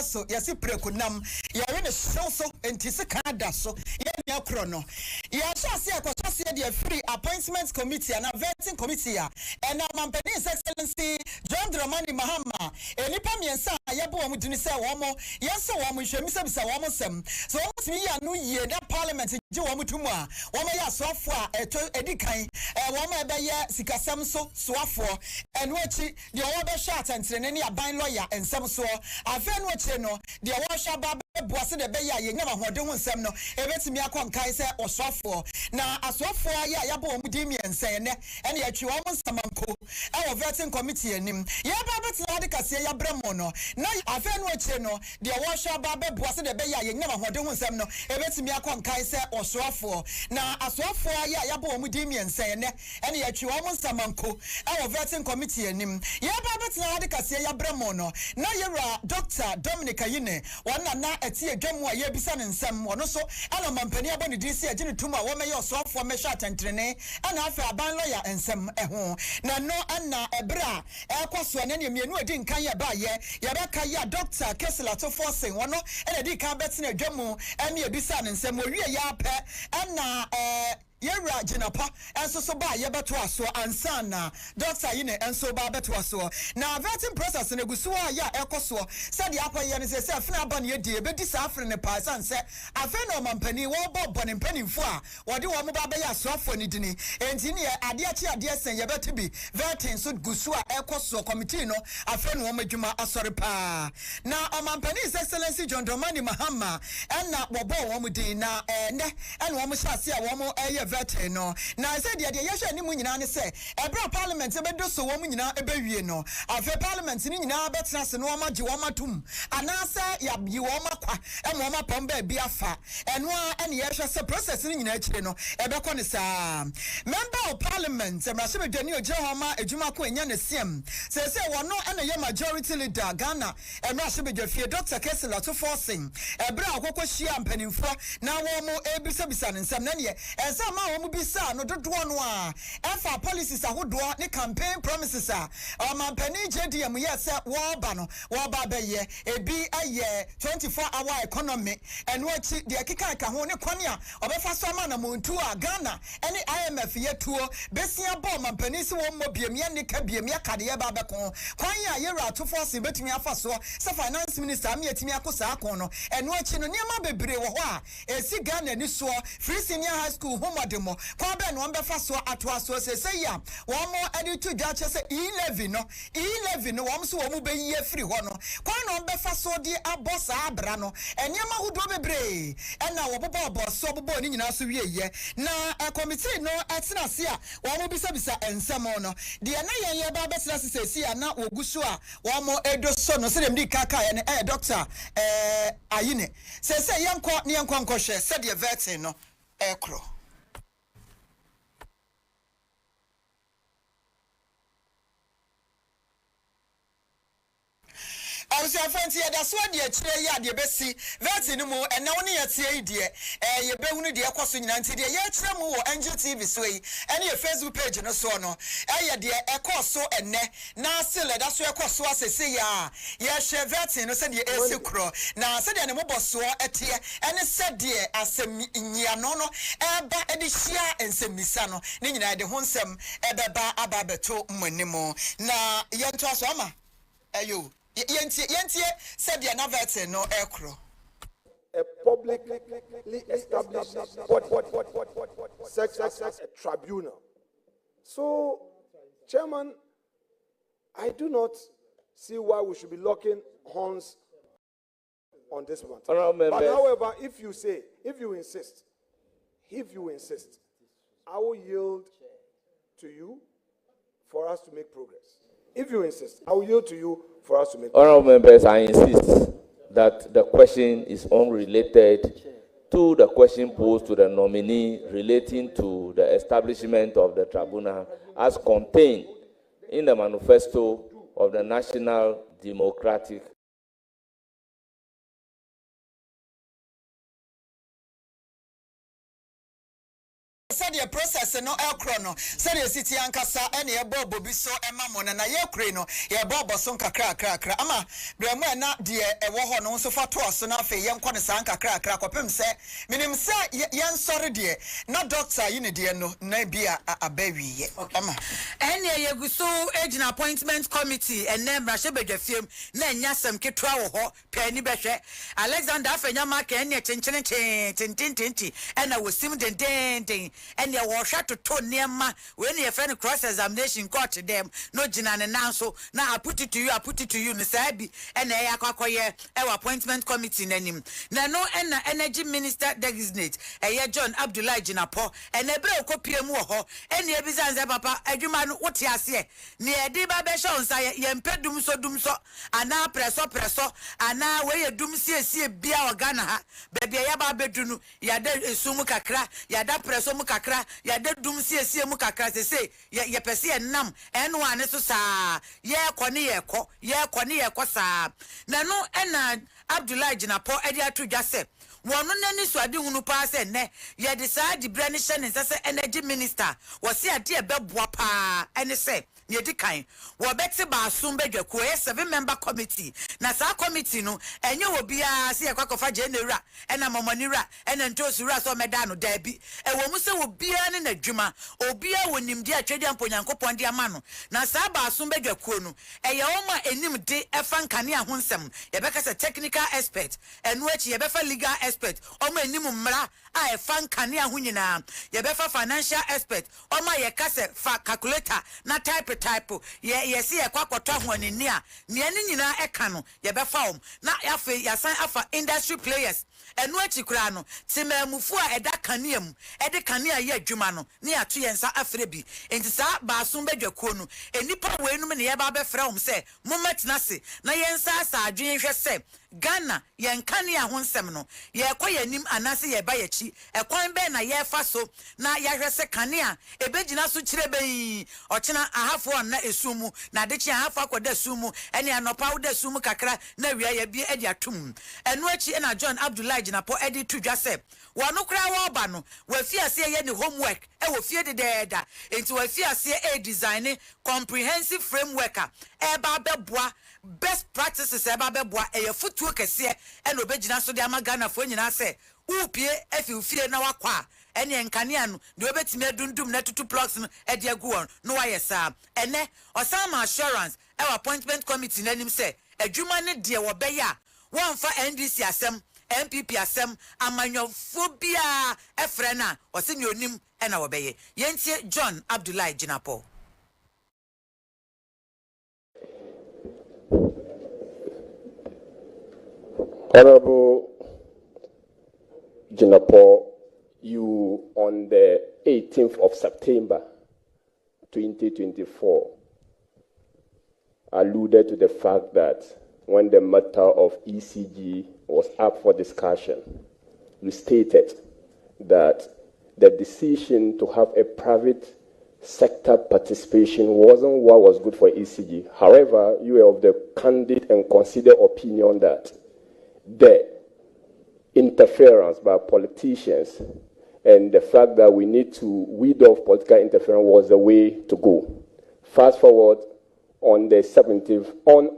so yesi prekunam ya wene so entisi kada so ye nya krono ya shase akwashase de free appointments committee and vetting committee and mampeni his excellency John Dramani Mahama enipa miensa yebo wo mudini se wo mo yeso wo mo hwemisa bisa wo mo sem so wo timi ya no ye na parliament je wo mutumu a wo ma ya soafo a edikan wo ma ebe ye sikasem so soafo eno echi de wo be sha atentrene ne aban lawyer ensem so afa no echi no de wo sha ba boase de be ya ye nyama hode ho nsem no ebetimi akonkan se osoafo na asoafo ya yabo wo mudimi ensen ne ene ya twi wo nsamanko e vetting committee anim ya ba betina de kase ya bremo no na afa no echi no de wo sha ba boase de be ya ye nyama hode ho nsem no ebetimi akonkan se osoafo na asoafo ya yabo wo mudimi ensen ne ene ya twi wo nsamanko e vetting committee anim ya ba betina de kase ya bremo no na yera Dr. Dominic Ayine wana na etie dwamu a yebisa ne nsem wono so ana mampani abone DC agine tuma wo meye osoafo me sha tentrene ana afa aban lawyer ensem eho na no ana ebra ekwaso ne ne mienu edi nkan ye ba ye beka ya Dr. Kesila to forcing wono ene di kan betina dwamu ene ebisa ne nsem owie ya pe ana Yera Jinapa, and so by Yabato aso ansana, Dr. Yine, and so by Beto aso. Now, vetting process in a Gusua, ya Ecoso, said the upper Yan is a Fnaban ye dear, but this after in the pass and said, I found no man penny, Bob, and penny for what do you want about ya so for Nidini, and in here, Adiachi, dear Saint Yabet be vetting so Gusua, Ecoso, Comitino, I found woman Juma Asoripa. Now, a man penny's excellency John Dramani Mahama, and not Bobo Womudina, and woman shall see a woman no na said the yesha ni mu nyina ne se ebra parliament e bedo so wo mu nyina e bewie no afa parliament ni nyina betena se no ma je wo matum anasa ya bi wo makwa e mo ma pom ba bi afa eno a ene yesha se process ni nyina akire no e be ko ne sa member of parliament e mrase bedwani oje ho ma ejuma ko enya ne siem se wono ene ye majority leader Ghana e mrase bedwafie Dr. Kesila to forcing ebra akokọ hia mpanimfo na wo mo ebisa bisa ne nsem na ne esa ma wo bisa no dodo no a efa policies ahodo ne campaign promises a mampani JDM yes wo ba no wo ba be ye ebi aye 24-hour economy eno achi de keka ka ho ne kwane a obefa so ma na montu a Ghana ene IMF ye tuo besia bo mampani se wo mo biemia ne ka biemia kade ye ba be kon kwan ya ye rato force betumi afa so se finance minister am yetimi akosa akon no eno achi no niam bebre wo ho a esi Ghana ni so free senior high school homodemo kwa be no mbefa so ato aso se ya wo mo edi to dwa che se E11 no wo so wo mo be yi free ho no kwa no mbefa so di abosa abra no eniam ahodo bebre ena wo bobo so bobo ni nyina so wie ye na committee no atena se a wo mo bisa ensem no de na ye ba betena se ya na ogusu a wo mo edo so no se dem di kaka ye ne Dr. Ayine se yenko ne yenko hwe se de vetting no ekro I was a fancy that's what you tray ya de besi vetting no mo and now ni atie die ye be hunu de ekoso nyina nti de ye kire mu wo Angel TV so yi ene ye Facebook page no so no ye de ekoso enne na sele da so ekoso asese ya ye hwe vetting no se de esi kro na se de ne mo boso etie ene se de asem nyia no no eba edi hia ensemisa no ne nyina de ho nsem ebeba aba beto mmanimo na ye nto aso ama ayo Yentie said the another no ekro. A publicly established body, such as a tribunal. So, Chairman, I do not see why we should be locking horns on this matter. But however, if you insist, I will yield to you for us to make progress. If you insist, I will yield to you for us to make progress. Honorable members, I insist that the question is unrelated to the question posed to the nominee relating to the establishment of the tribunal as contained in the manifesto of the National Democratic said the process no elkrono said the city ankasa ene ye bobo bi so ema mo na ye kure no ye bobo so kakra ama bremu na de ewo ho no so fa to so na afa ye nkɔ ne san kakra kopem se minim se ye nsɔre de na doctor yi ne de no na bia abawi ye ama ene ye guso agent appointment committee ene brahye bedwafiem na nya sam ketwa wo ho pani behwe Alexander afanya maka ene chenchene tintintinti ena wosim dendenden ene wo hwa toto nema we ne ye friend cross examination court dem no gina ne nanso na put it to you ne sabi ene ya kwakoye e appointment committee nanim na no ena energy minister designate eye John Abdullah Jinapo ene bre okopie mu ho ene ebizanze papa adwuma no wote ase ne edi ba be show nsa ye mpedum so ana preso ana we ye dum sie bia ogana ha bebia ya ba bedunu ya da esumu kakra ya da preso mu kakra ya da dum sie mu kakra se ye pese enam eno ane so saa ye kɔ ne ye kɔ saa na no ena Abdullah Jinapo edi atudwa se wono nani so ade hunu pa se ne ye de saa di brane hye ne se energy minister wo se ade e beboa pa ene se ye di kan wo beti ba asum bedwa ko 7-member committee na saa committee no enye obia se ye kwakofa je newura ena momonira ena ntosura so meda no da bi e wo mu se obia ne nadwuma obia wonimdi atwedi amponyankopon de ama no na saa ba asum bedwa ko no eye wo ma enim de efa nkane ahonsem ye beka se technical expert enu achi ye befa legal expert o ma enim mmra a efa nkane ahonyina ye befa financial expert o ma ye kase fa calculator na type ye see ye kwakoto ahonini a ne ani nyina eka no ye befa na afa yasan afa industry players enu achi kura no timamufu a eda kaneam ede kanea ye adwuma no ne ato yensa afre bi enti saa baasum bedwakuo no enipa weenum ne ye ba befra se momatena se na yensa asa adwen hwe se Ghana yen kanea ho nsem no ye kwayanim anase ye ba yachi ekwan be na ye fa so na ya hwe se kanea ebegina so kire ben ochena ahafo na esumu na de chi ahafo akoda sumu ene anopa woda sumu kakra na wia ye bi edi atum enu achi na John Abdullah Jinapo edi tudwa se wonu kra wo ba no wafiase ye ne homework e wo fie dededa enti wafiase e design comprehensive framework e ba beboa best practices eba beboa eye futuo kese e no begina so de amagana fo nyina se upie efifie na wakwa ene nkane anu de obetime adundum na tutu plugs no e de agu no wa yesa ene osama assurance e appointment committee nanim se adwuma ne de wo be ya wonfa NDC asem MPP asem amanyofobia efrena osini onim e na wo be ye yentie John Abdullah Jinapo. Honorable Jinapo, you on the 18th of September 2024 alluded to the fact that when the matter of ECG was up for discussion, you stated that the decision to have a private sector participation wasn't what was good for ECG. However, you were of the candid and considered opinion that the interference by politicians and the fact that we need to weed off political interference was the way to go. Fast forward on the 17th, on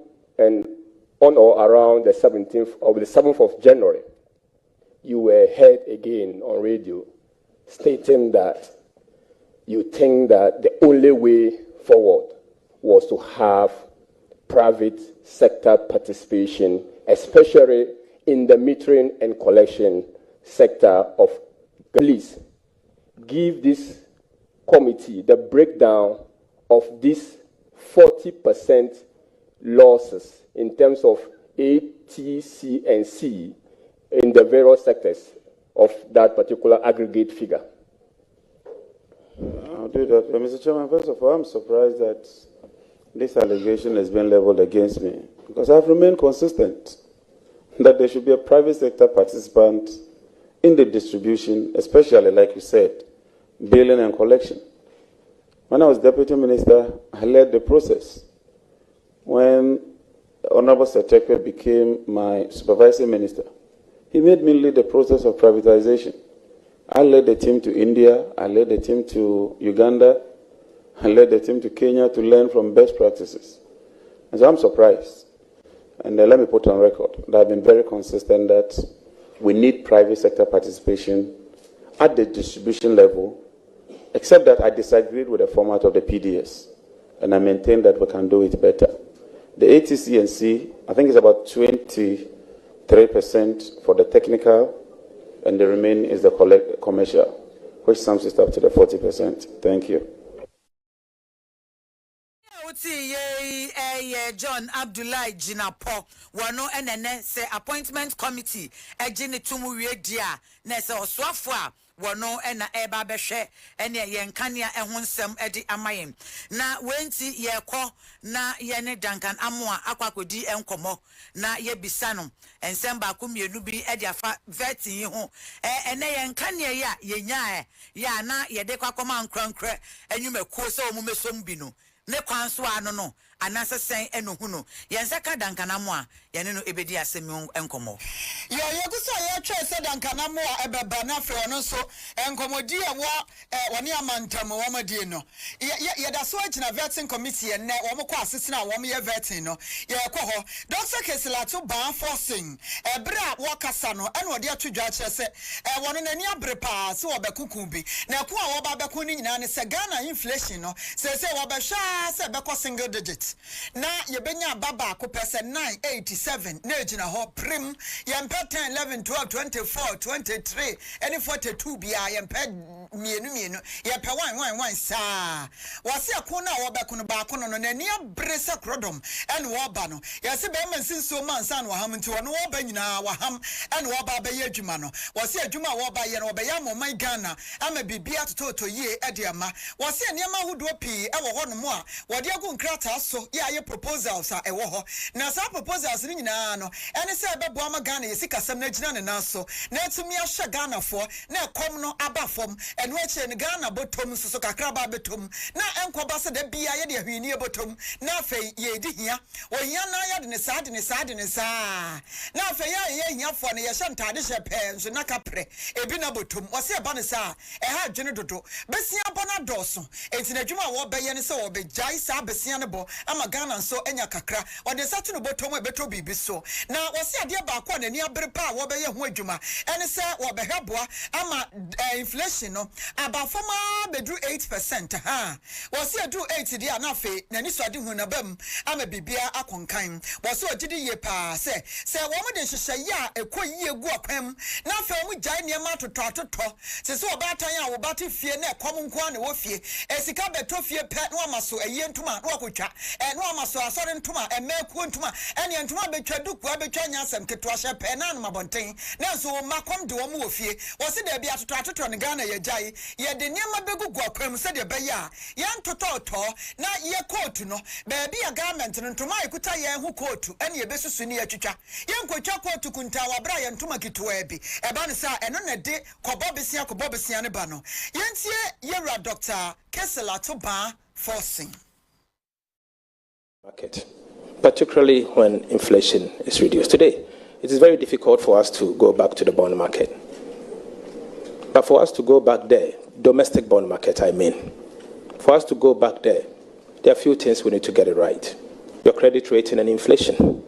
or around the 17th or the 7th of January, you were heard again on radio stating that you think that the only way forward was to have private sector participation, especially in the metering and collection sector of police. Give this committee the breakdown of these 40% losses in terms of A, T, C, and C in the various sectors of that particular aggregate figure. I'll do that. Mr. Chairman, first of all, I'm surprised that this allegation has been leveled against me because I've remained consistent that there should be a private sector participant in the distribution, especially, like you said, billing and collection. When I was Deputy Minister, I led the process. When Honorable Secretary became my supervising minister, he made me lead the process of privatization. I led the team to India, I led the team to Uganda, I led the team to Kenya to learn from best practices. And so I'm surprised. And let me put on record that I've been very consistent that we need private sector participation at the distribution level, except that I disagreed with the format of the PDS. And I maintain that we can do it better. The ATC&C, I think it's about 23% for the technical, and the remaining is the commercial, which sums it up to the 40%. Thank you. John Abdullahi Jinapo, wano enene se appointment committee, ejini tumu dia, nese oswafwa, wano ena eba beshe, ene yenkania ehunsem edi amayim. Na wenti yeko, na yene dankan amwa akwakodi enkomo, na ye bisano, ensemba kumyenubi edi afa veti yihu, ene yenkania ya, yenyae, ya na yedekwa koma nkrankre, enyume kuosa omume sombinu. Ne kwanso ano no anasa sen enohuno yensaka dankanamo a yene no ebedi asemi enkomo yeguso ye twese dankanamo a ebeba na fe ono so enkomodi e wo woni amantam wo madie no ye da so agina vetting committee ne wo mko asesina wo ye vetting no ye kɔ ho Dr. Kesilato ban forcing ebra wo kasa no ene ode atudwa kire se wono nani abrepa se wo bekuku bi na ko a wo ba beku ni nyina ne se Ghana inflation no se wo be hwa se beko single digit na yebenya baba ko pese 987 na ejina ho prim yempe 10 11 12 24 23 any 42 bia yempe mienu yempe 1 saa wase akona wo beko no ba ko no na ni abrese krodom ene wo ba no yase be mansinso mansa no ham nti wono wo ba nyina wa ham ene wo ba ye adwuma no wase adwuma wo ba ye no wo ba ya mo Ghana ama bibia toto ye ede ama wase niam ahodo pi e wo ho no mo a wode agu nkrata so ye proposals a ewo ho na sa proposals ni nyina no ene se bebo ama Ghana yesi kasam na gina ne na so na etumi ahye Ghana fo na ekom no aba fom eno eche ne Ghana botom so kakra ba betom na enkoba se da bia ye de ahwini e botom na afei ye di hia wo hia na ya de ne saa na afei ye hia fo ne ye hye ntade hye pe so na kapre ebi na botom wo se ba ne saa e ha dwene dodo besia bona doso enti na dwuma wo be ye ne se wo be jai saa besia ne bo ama Ghana so enya kakra wode satu no botom e beto bibi so na wose ade ba kwa na ni abrepa wo be ye ho adwuma ene se wo be hweboa ama inflation no abafoma bedru 8% ha wose adu 8 dia na fe na ni so ade hu na bam ama bibia akonkan wose ogidi ye pa se wo mo de hyehyɛ ya ekoyie gu akwam na fe wo jai ne ma totototo se wo ba tan a wo ba te fie na ekom nko na wo fie esika beto fie pe no amaso eyi ntuma no akotwa no amaso asore ntuma emeku ntuma ene ntuma betwa duku abetwa nyasem ketwa hye pe na no mabonten na so makom de wo mo fie wo se da bia totototo ne Ghana ye jai ye de niam begugu akwam se de be ya ye ntototo na ye coat no ba bia government ntuma ekuta ye hu coat ene ye besusu ne ye twitwa ye nkotwa coat kunta wa bra ye ntuma kitwa bi eba ne sa eno na de kobobesia ne ba no ye ntie ye ra Dr. Kesilato ban forcing market, particularly when inflation is reduced. Today, it is very difficult for us to go back to the bond market. But for us to go back there, domestic bond market, I mean, for us to go back there, there are a few things we need to get it right. Your credit rating and inflation.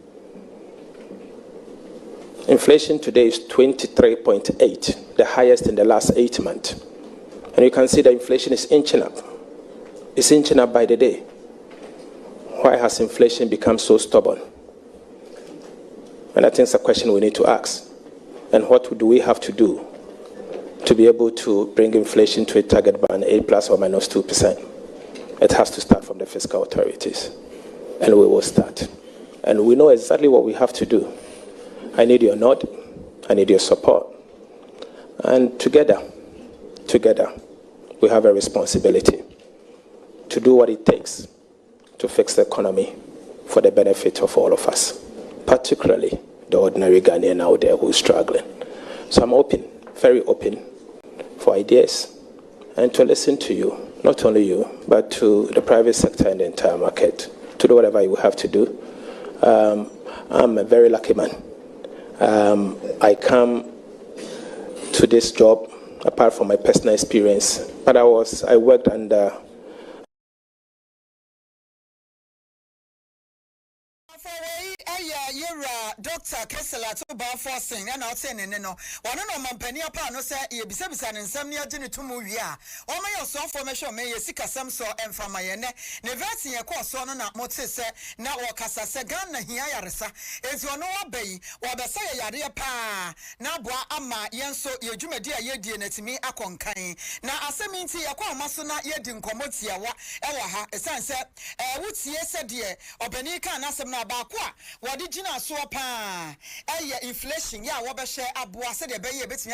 Inflation today is 23.8, the highest in the last 8 months. And you can see that inflation is inching up. It's inching up by the day. Why has inflation become so stubborn? And I think it's a question we need to ask. And what do we have to do to be able to bring inflation to a target band, A plus or minus 2%? It has to start from the fiscal authorities. And we will start. And we know exactly what we have to do. I need your nod. I need your support. And together, we have a responsibility to do what it takes to fix the economy for the benefit of all of us, particularly the ordinary Ghanaian out there who is struggling. So I'm open, very open, for ideas and to listen to you, not only you, but to the private sector and the entire market, to do whatever you have to do. I'm a very lucky man. I come to this job apart from my personal experience. But I worked under Dr. Kessela to bar forcing and out saying no. One of my penny upon no say ye besabis and insomnia genie to move ya. All my yourself formation may seek a some so and from my ene. Neverting a course on a motis now or Casa Sagana here yaresa. As you know obey or the say yaria pa. Now boa ama yenso ye jume dear ye dear net me a concain. Now as a means here a masona ye din comotia wa ewaha a sense would see said dear or benica and asamna bakwa. What did you know so pa? Inflation, yeah, what be share abua said a bay a bit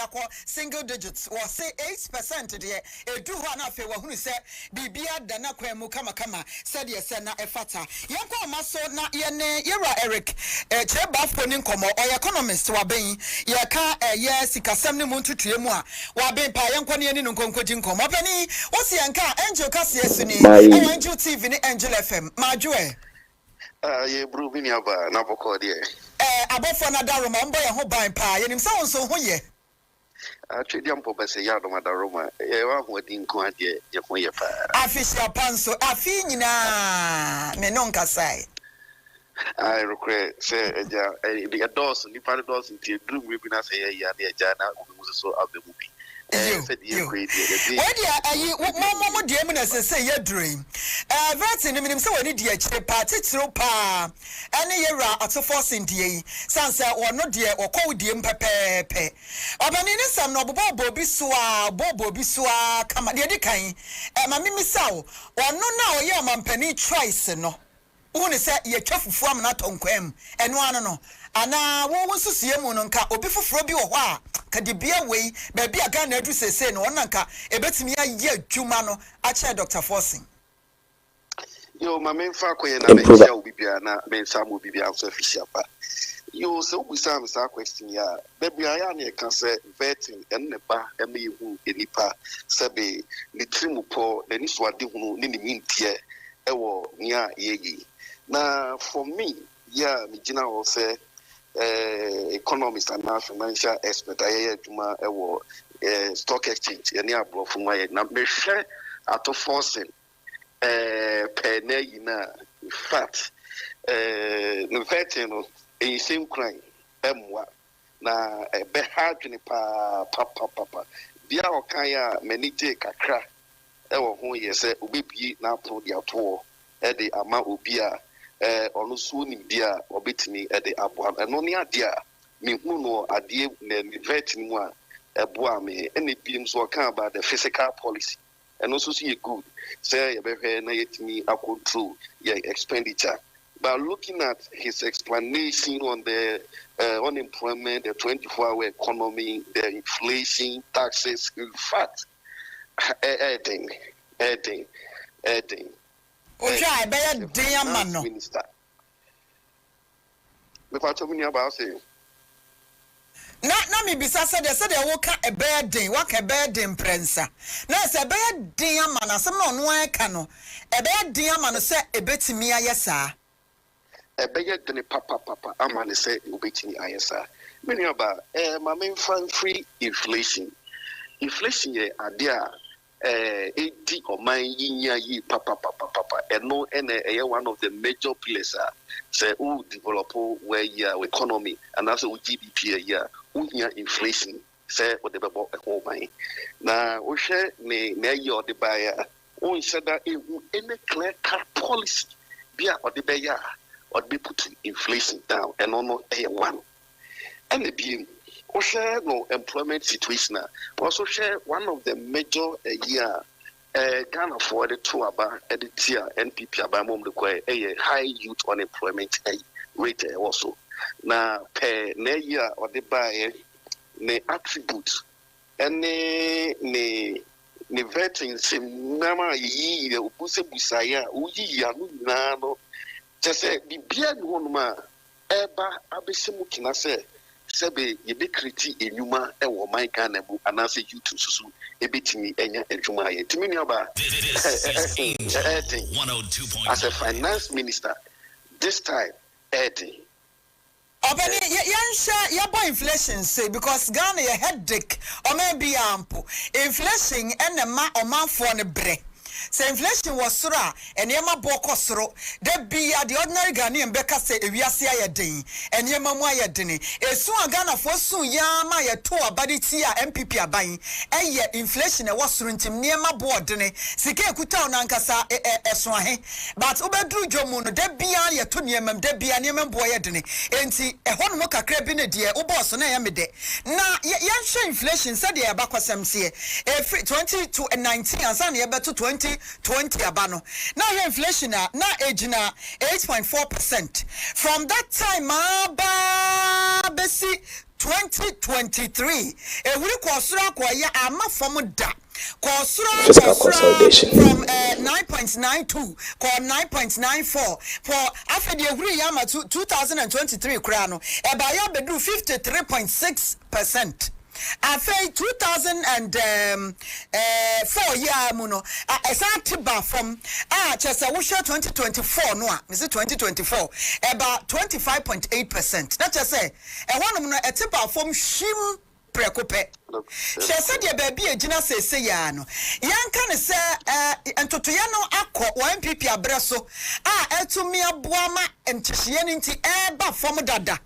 single digits or say 8% there. A do one of you who said Bibia Danakwe Mukama said yes, na efata. Yanko maso na yene yera Eric Cheba Ponin Como or economist wabe yaka yes Kasamni Muntu Triemua wabe pa yankoni no konkodin komo penny what's yanka Angel Cassiasuni Angel TV Angel FM Majue ye brubini aba na boko de abofo na daroma mbo ye ho ban pa ye nim se won so ho ye atwedi ampo bese ya doma daroma ye wa ho di nko ade ye ho ye pa afisia panso afi nyina me non kasai I regret say eja the doors ni pa doors nti drum we bi na say ye ya de eja na obi so abemu bi Where you Mama dear minister say your dream? Vertin minim so any dear party through pa any era at so force in DA Sansa or no dear or call dear pepe. Obanini some no bobo bisua come at the other kind. Mammy Missao or no now your man penny choice no. One say ye chuff from not on quem and one no. Ana wo won so sie mu no nka obi foforo bi wo ho a ka de bia wei ba bia ga na adu sese no nka ebetimi aye adwuma no a che Dr. Forcing yo ma me fa ko ye na me sia obi bia na me nsa mo obi bia so official pa yo so we sam sa question ya be bia ya na e kan say vetting en ne ba e me hu enipa sabe ni trimu po na ni so ade hu ni mintie e wo nia yeyi na for me yeah me gina will say economist and financial expert I juma stock exchange any abroad from my na me share ato forcing per na in fact no vetting no same crime emwa na be hard ni pa bia o kan ya many je kakra e wo ho ye se obi bi na ato dia to e de ama obi a ono so ni bia obetimi e de aboa eno ne ade a me hu no ade na vet ni mu a eboa me ene bi so kan about the physical policy and also see good say ye be na yetimi control your expenditure. But looking at his explanation on the unemployment, the 24-hour economy, the inflation, taxes, in fact, adding. Oja be dey man no. Minister. Me pa to me about say. Na me bisa said they woke a bad day, walk a bad day prensa. Na say bad day man asem no no aka no. E bad day man say e betimi ayesa. E beye de papa amane say e betimi ayesa. Many about my main free inflation. Inflation ye ade a edi o man yinya yi papa and no one of the major pillars say who develop where your economy and also GDP here who inflation say what the babo e ho man na wo hwe ne na yi o de buyer who said that any clear cut policy bia o de buyer or be put inflation down and no one and the being we share no employment situation. Also share one of the major Ghana for the two about the tier NPP about mom the high youth unemployment rate also. Now per year or the buy ne attributes and ne vetting sim nama yi opuse busaya uyi ya no just say bibia no ma eba abesimu kina say sebe yebe kriti enyuma e wo man Ghana bu anase YouTube susu ebetimi enya adwuma ye timi nuaba as a finance minister this time Obani yansha yabo inflation say because Ghana a headache or maybe ample inflation and ma or man for ne bre. Say inflation was sura and yama boko soro. There be the ordinary Ghanaian Becca say we are see a day and yama moya dini. A soon Ghana for soon yama ya toa body tia MPP are buying. And yet inflation was surrentim near my board dini. Sike kuta nankasa swahe. But ubedru jomuno de bia ya tuniam de bia near boy dini. Enti a honmoka crebine dear ubos na yamide. Na yansha inflation said the abakwasem see. 20 to 19 and san yaba to 20 abano. Now your inflation now age na 8.4%. From that time besi 2023 e wuri kwosura kwa ya ama from da fiscal consolidation from 9.92 ko 9.94 for after the wuri ya ma 2023 kura no e ba ya bedu 53.6%. After 2004 year muno bar from chesa wusha 2024 no is it 2024 about 25.8%. That just say one muno bar from shim prekope she said ya baby agina say ya no yanka ne se entoto ya no akọ MPP abreso etumi aboama entihye nti eba from dada.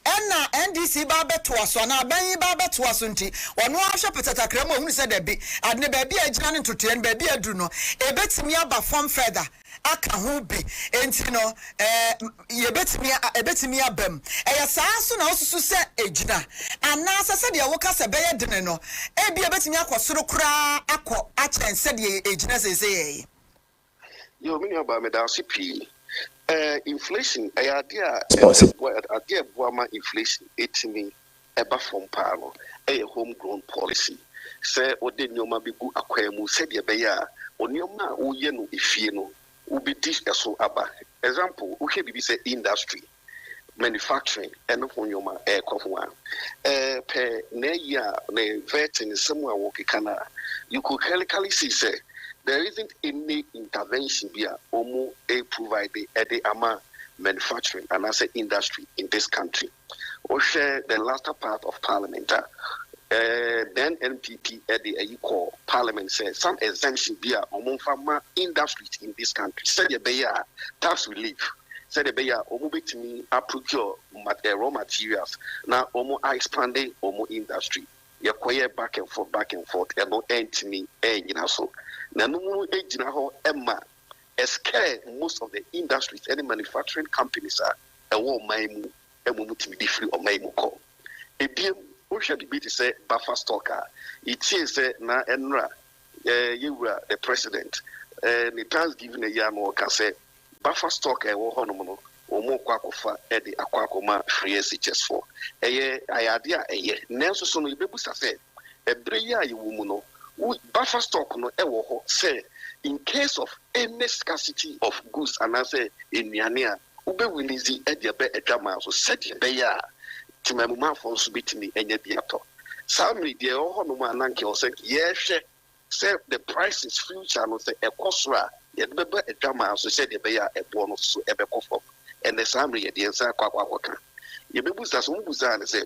Ena NDC ba beto aso na ban ba beto aso nti ono ahwe petatakra ma hunu se da bi adne ba bi agina ne totoye ba bi adu no ebetimi aba form further aka ho bi enti no ebetimi abam eya saaso na osusu se agina ana se de wo kasa be ye dene no ebi ebetimi akosoro kura akọ achen se de agina se yo mini aba me da CP inflation idea boama inflation etimi eba from palo homegrown policy say ode nyoma bigu akwemu said ye be ya onyoma wo ye no efie no wo be dish eso aba example wo he bibi say industry manufacturing and onyoma kofwa pe na ya na vetting somewhere wo kikana you could clearly see say there isn't any intervention here provide the ama manufacturing and as an industry in this country. Or share the latter part of parliament. Then NPP at the equal parliament says some exemption here among farmer industries in this country. Said the Bayer tax relief. Said the Bayer to me procure raw materials. Now expanding industry. You acquire back and forth and no end to me so. Na no ejina ho emma scare most of the industries any manufacturing companies are ewo maimu emumutimi di free o maimu ko ebiem o hwe debate say buffer stock it is na enra yewura the president the Thanksgiving year no ka say buffer stock ewo ho no no omo kwakofa e de akwakoma free SHS for ayade a nenso so no ibebusa say ebre ya yewu mu no buffer stock no ewo ho say in case of any scarcity of goods and as a inyania ube release e de be edwama so said be ya timamuma for so bitimi enye biato samri de ho no mananke o say yehwe say the price is future no say ekosra ye be be edwama so said be ya ebo no so ebe kofo and the samri ye de nsa kwakwakwaka ye bebusa so mbusa ne say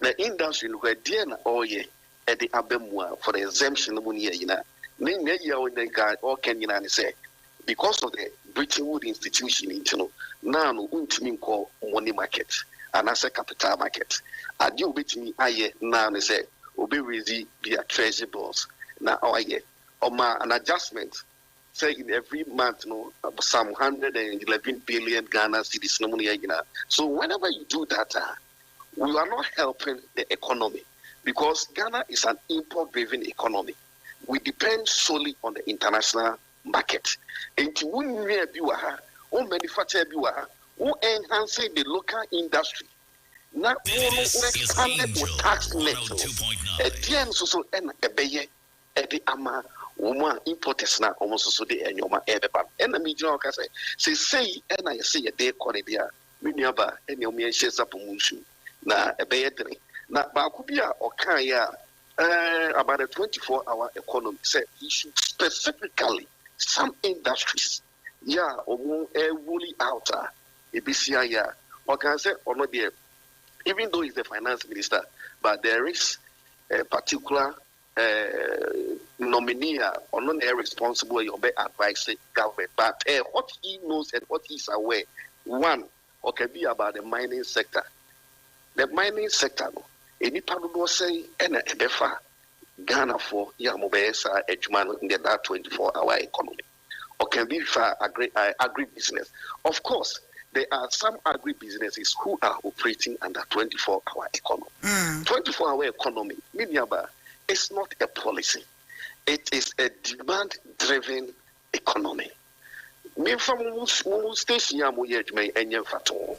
the industry no dey na oye at the Abemwa for the exemption money, or can you say because of the Bretton Woods institution, now call money market and as a capital market. I do bit me aye now say obe rezi via treasury bills now an adjustment say in every month some 111 billion Ghana cedis no money. So whenever you do that, we are not helping the economy. Because Ghana is an import-driven economy. We depend solely on the international market. And to manufacture, who enhance the local industry. Now, expanded with tax net. At the end, so and a baye at the ama, woman importers now almost so the annual everybody. And the media say, and I say a day corridor, Minyaba, and your mere shares up motion. Now, a baye drink. Na bakubia okanya about a 24-hour economy say issue specifically some industries omo woolly outer ebisia ya or can say or not there, even though he's the finance minister, but there is a particular nominee or not responsible or be advising government. But what he knows and what he's aware, one, or can be about the mining sector. The mining sector, any part of say, and a befa Ghana for Yamobesa, Edgeman in that 24-hour economy. Or can be for agribusiness. Of course, there are some agribusinesses who are operating under 24-hour economy. 24-hour economy, Miniaba, it's not a policy. It is a demand-driven economy. Me from station yamu and fato.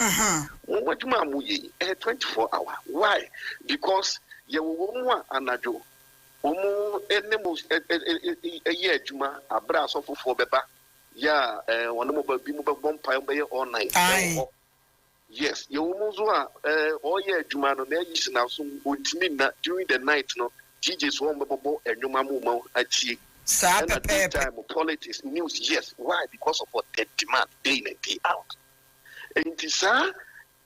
24 hour. Why? Because you want anajo. Enemos a year juma a brass of for beba. Ya one mobile bomb pie all night. Yes, you almost all year juma no there is now some during the night no. GJ's one bubble and no mamu achi. And at that time, politics, news, yes. Why? Because of what they demand day in and day out. And this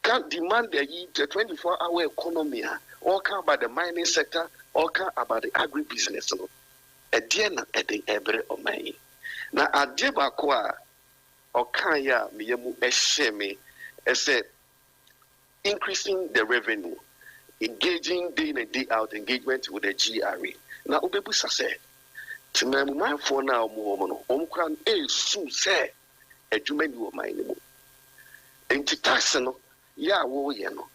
can't demand the 24-hour economy, or come about the mining sector, or come about the agribusiness. At the end of the every of my. Now, at Debakwa, or Kaya, Miyamu Esheme, I said, increasing the revenue, engaging day in and day out engagement with the GRA. Now, Ubebusa said, to my for now, Omcran a soon say a Jumani of my name. And to Tassano, ya wo yeno.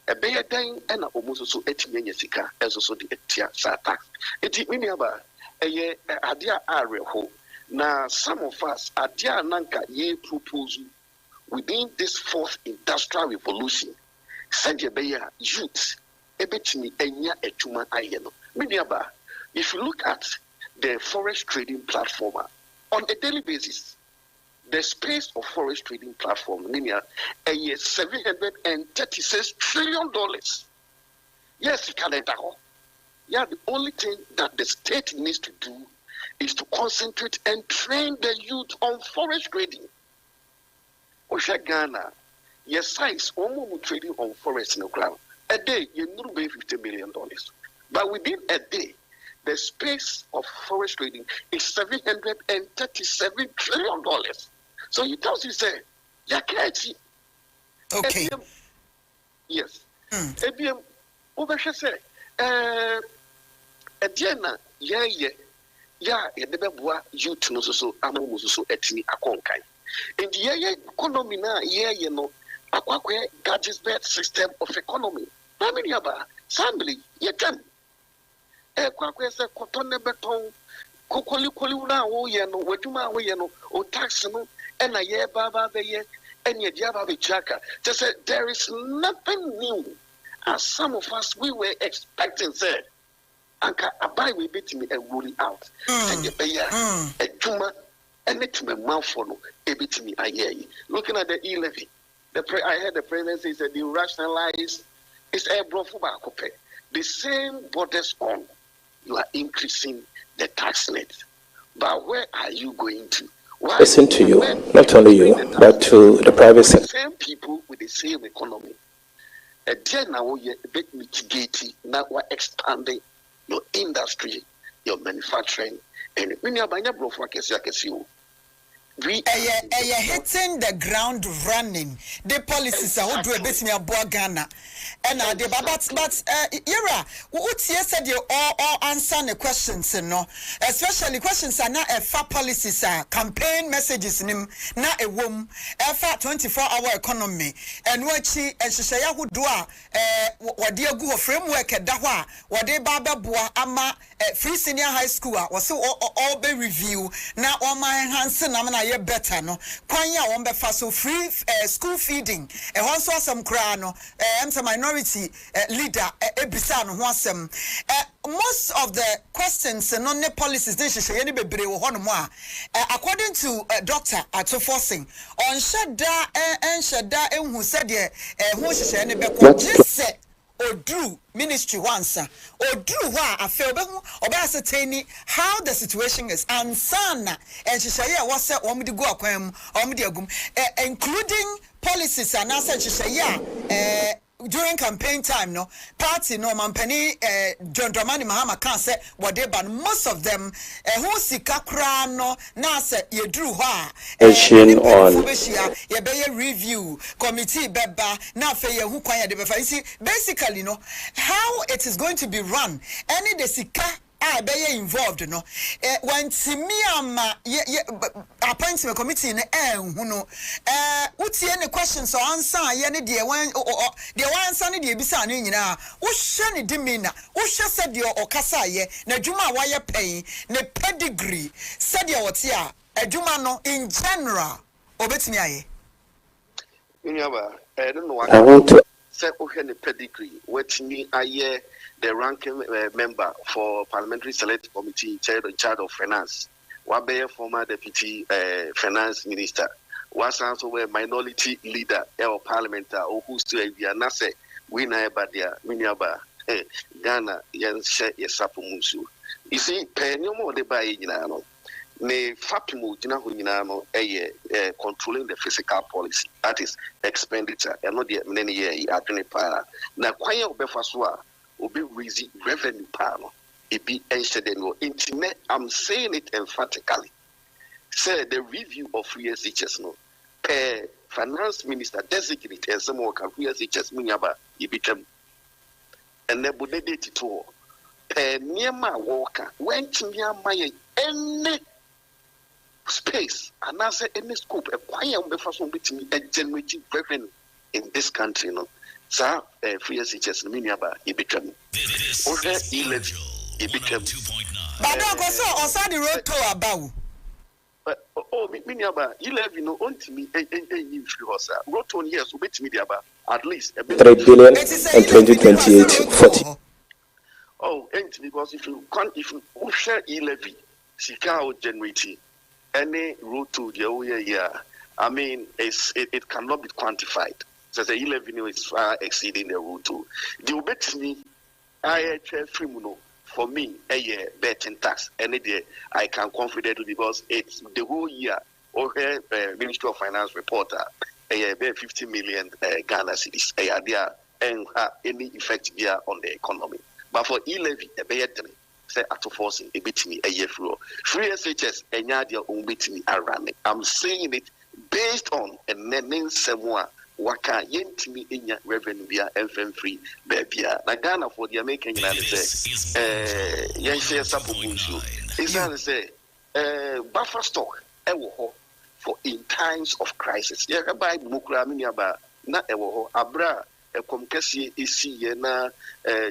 A bear dying and almost so 8 million sika as also the Etia Sata. It mean about a year adia area ho. Now, some of us are dear Nanka ye proposal within this fourth industrial revolution. Send your bear youth, a bit me and ya a Juma ayeno. Miniaba, if you look at the forest trading platform on a daily basis, the space of forest trading platform, linear, a year $736 trillion. Yes, Canada. Yeah, the only thing that the state needs to do is to concentrate and train the youth on forest trading. Osha Ghana, yes, size almost trading on forest in the ground. A day, you need to pay $50 million. But within a day, the space of forest trading is $737 trillion. So you tell you say, Yakachi. Okay. Yes. ABM Oversha say, Diana, the Bebua, youth no so, Amo so etni akonkai. In the economy now, you know, Aqua gadgets bed system of economy. Naminiaba, Sambly, you can. Kwakwe cotton beton, Kokoli Koluna, Yeno, Wajuma, Yeno, or Taxano, and a year Baba the year, and yet Yaba Chaka. Just said there is nothing new, as some of us we were expecting, said. Anka Abai will beat me and rule out. And the Bayer, a Juma, and let me mouthful, a bit me, I hear you. Looking at the E-levy, I heard the presidency said the rationalize is a brofuba. The same borders on. You are increasing the tax net. But where are you going to? Why? Listen to you, not only you, but to the private sector. The same people with the same economy. And then now you're mitigating, now we're expanding your industry, your manufacturing, and when you're buying a broker, I can see you. We are hitting the ground running. The policies are do a bit me about Ghana. And the but Ira, what you said you all answer the questions, no, especially questions are not a far policies, campaign messages, not a womb, a far 24-hour economy, and what she and Shaya who do what dear go framework at Dawa, what they Baba Bua Ama free senior high school was so all be review now on my hands and I'm better no kwanya won be so free school feeding e won so some kra no am minority leader ebisa no ho asem most of the questions no ne policies dey hye ne bebre wo hono mo according to Dr. Atoforcing on sheda enhu said ho hye ne be ko jese Odru ministry once Odru wa afa obe ascertain how the situation is and sana and shishaye was say omdi go akwam omdi agum including policies and answer during campaign time no party no mampani John Dramani Mahama can say whatever most of them who sika kra no na say ye drew ha on review committee beba na fe ye hu kwan ye de befa. You see basically no how it is going to be run any the sika be involved no when Timiama appointment committee ne no utie any questions or answer ye ne de wan de wan answer ne de bisa no nyina wo hye ne dimina wo hye said de okasa ye na dwuma wa ye pay ne pedigree said de wote a adwuma no in general obetimi aye I don't know. I want to say ne pedigree wetimi aye the ranking member for Parliamentary Select Committee in charge of finance. Wabe former deputy finance minister. Was also a minority leader of parliament who still be an asset. We know about their miniaba Ghana Yanshe Yasapumunsu. You see, pay no more the buy inano. Ne fapimu jina huinano controlling the fiscal policy. That is expenditure. And not the many years at para. Na kwaya obefaswa. Obi raising revenue panel. It be ensured intimate. I'm saying it emphatically. Say the review of free SHS no. Finance minister designate and some work free SHS munyaba ibitem. And then bude date to Niema worker when Timia my any space and answer any scope a quiet be first between a generating revenue in this country no. Sir, free SHS Miniaba, Ibitum. Order 11, Ibitum. But I go so on the road to about. Oh, Miniaba, 11, no, on to me, a road to years, which media at least 3 billion and 2028 40. Oh, and because if you share 11, Sika generating any road to the whole year, I mean, it cannot be quantified. So the 11 is far exceeding the rule too. The obetini IHF Tribunal for me a year betting tax any day I can confidently because it's the whole year or Ministry of Finance reporter a year 50 million Ghana cedis a year and have any effect there on the economy. But for 11 a betting say at forcing a betini a year flow. Free SHS and yadia own betini are running. I'm saying it based on a name somewhere. Waka yentimi inya revenue bia FM free bebia na Ghana for the American United States yenshare sapobunsu is say buffer stock ewo ho for in times of crisis ye buy mukra miniaba na ewo ho abra ekomkesi esi ye na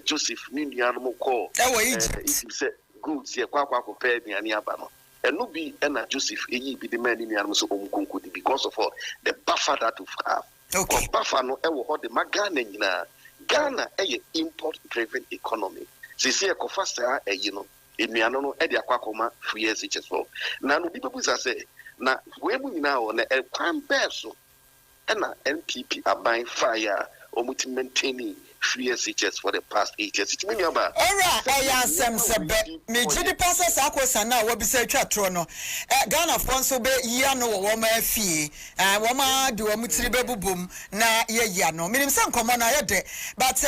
Joseph Miniano call if say goods ye kwa prepare ni aba no enu bi na Joseph eyi bi the man ni anu so omkunku because of all the buffer that we have. Okay. Bafano ewo de magana nyina Ghana import driven economy. Sisi ekofasta no enuano no e de akwakoma free SHS for. Na no people say na we mu nyina o na ekwan beso e na NPP aban fire omuti maintaining free SHS for the past 8 years. It mean about Sam Sabe, me Jidi passes Aquasana, what be said Chatro no. Ghana Fonso be Yano, Woma fee, and Woma do a Mutribe boom, na Yano. Meaning some common I had but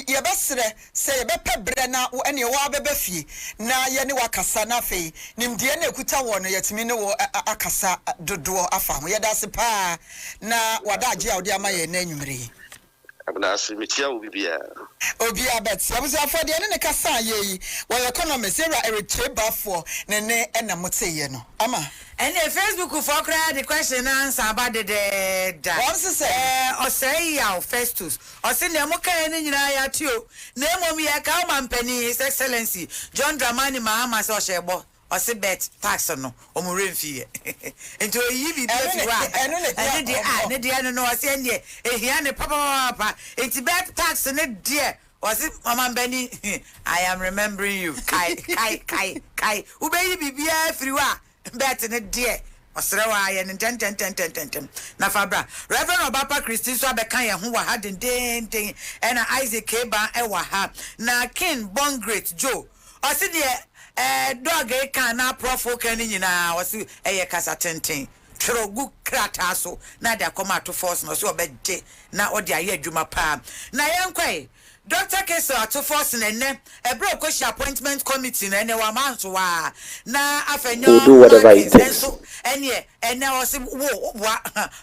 your best say Beppe Brenna or any Wabe fee, na Yaniwakasana fee, Nimdiane Kutawana, yet Mino Akasa do afam. That's a pa na Wadaji Audiama Nenumri. Obia bet I was for the end kasa ye well economy say a for nene na mote no ama and Facebook for cry the question answer about the what's say or say ya Festus or say na mo kan ni nyina ya tio na mom ya ka mampani his excellency John Dramani Mahama so shebo or say bet tax no o mo remfie into yi bi and the no say ne ehia ne papa it's bet tax ne dear was it Mama Benny I am remembering you kai ubeyi bibia friwa bet ne dear Serwaa ye ten na fabra Reverend Obapa Christy so abekan ye ho wa ha den na Isaac Keba e wa ha na King Born Great Joe o se de dog e kan na profo kan nyina o se eye kasa tenten trogu krata so na de akoma to force no so obede na odi aye adwuma pa na yenkwai Dr. Keso ato force nene Brako appointment committee na wa manso wa na afenyo do whatever it takes. Enye osi wo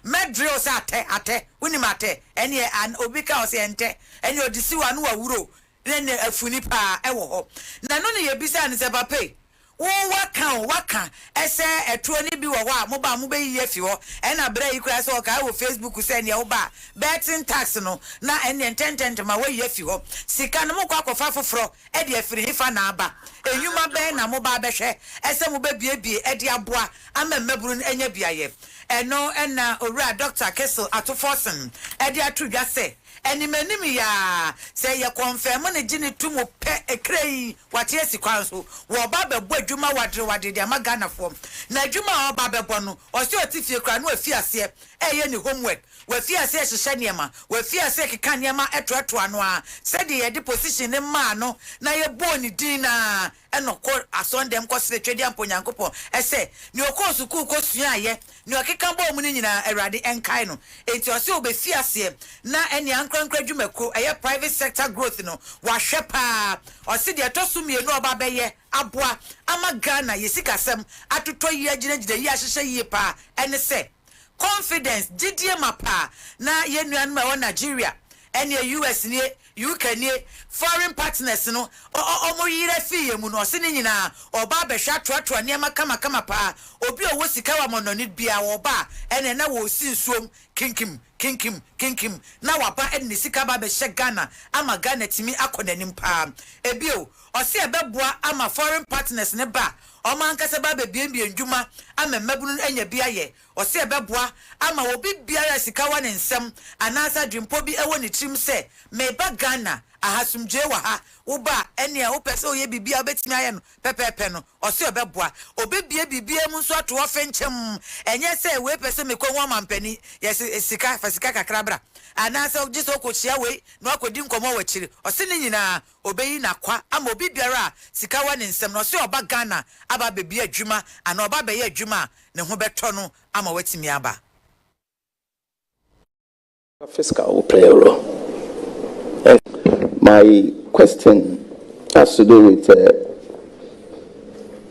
medre osi ate unimate enye an obika osi ente enye odisi wa no wawuro nene afuni pa ewo ho na no ne yebisa ne se pape waka ese etuo ni bi wo ho a moba mo be yiye fi ho na bra yi kura se o ka wo Facebook se ne wo ba betting tax no na ene tent ma wo yiye fi ho sika no mo kwa kofa foforo e de afiri hifa na aba enyuma be na mo ba behwe ese mo be biebie e de aboa amemmaburu enya biaye eno na owura Dr. Kessel Atoforsen e de atudwa se enimanim ya say ye confirm ne gini tumo pe ekrei wate asikwan so wo ba bebo adwuma wade de magana fom na adwuma wo ba bebo no o se otifie kra no afiase eye ni homework we fiase hye niema we fiase keka niema etoeto ano a se de ye de position ne ma no na ye bo ni din na enoko asondem ko se twedi amponyankopon ese ni okosu ku ko sua ye ni okeka bo mu ni nyina awrade enkai no enti o se obefiase na eni ankrankra dwumako eye private sector growth no wa hwepa o se de to sumie no oba beye aboa ama Ghana yesikasem atoto yi aginagina yi ahyehye yi pa ene se confidence didie mapa na yenuan ma wo Nigeria ene US ni UK ni foreign partners no omo yire fiye mu no se ni nyina oba be hwa toato niema kama pa obi owo sika wa mononi bia wo ba ene na wo sinsuom kinkim na wapa ene sika ba be hye Ghana ama Ghana timi akonanim pa ebio o se ebeboa ama foreign partners ne ba o man kase ba be bienbie ndwuma ama mabunu enya bia ye o se ebeboa ama obi biara sika wa ne nsem anasa dwimpo bi ewo ne trim se me ba Ghana ahasumje wa ha wo ba ene wo pese oye bibia obetimi aye no pepepe no o se obeboa obebie bibia mu nso ato ofenchem enye se we pese me ko nwa mampani yes sika fasika kakrabra anasa jiso ko chia we no akodi nkomo wachiri o se ne nyina obeyi na kwa ama obi biara sika wa ne nsem no se oba Ghana aba bebia adwuma ana oba be ye adwuma ne ho beto no ama watimi aba. Fiscal will play a role. My question has to do with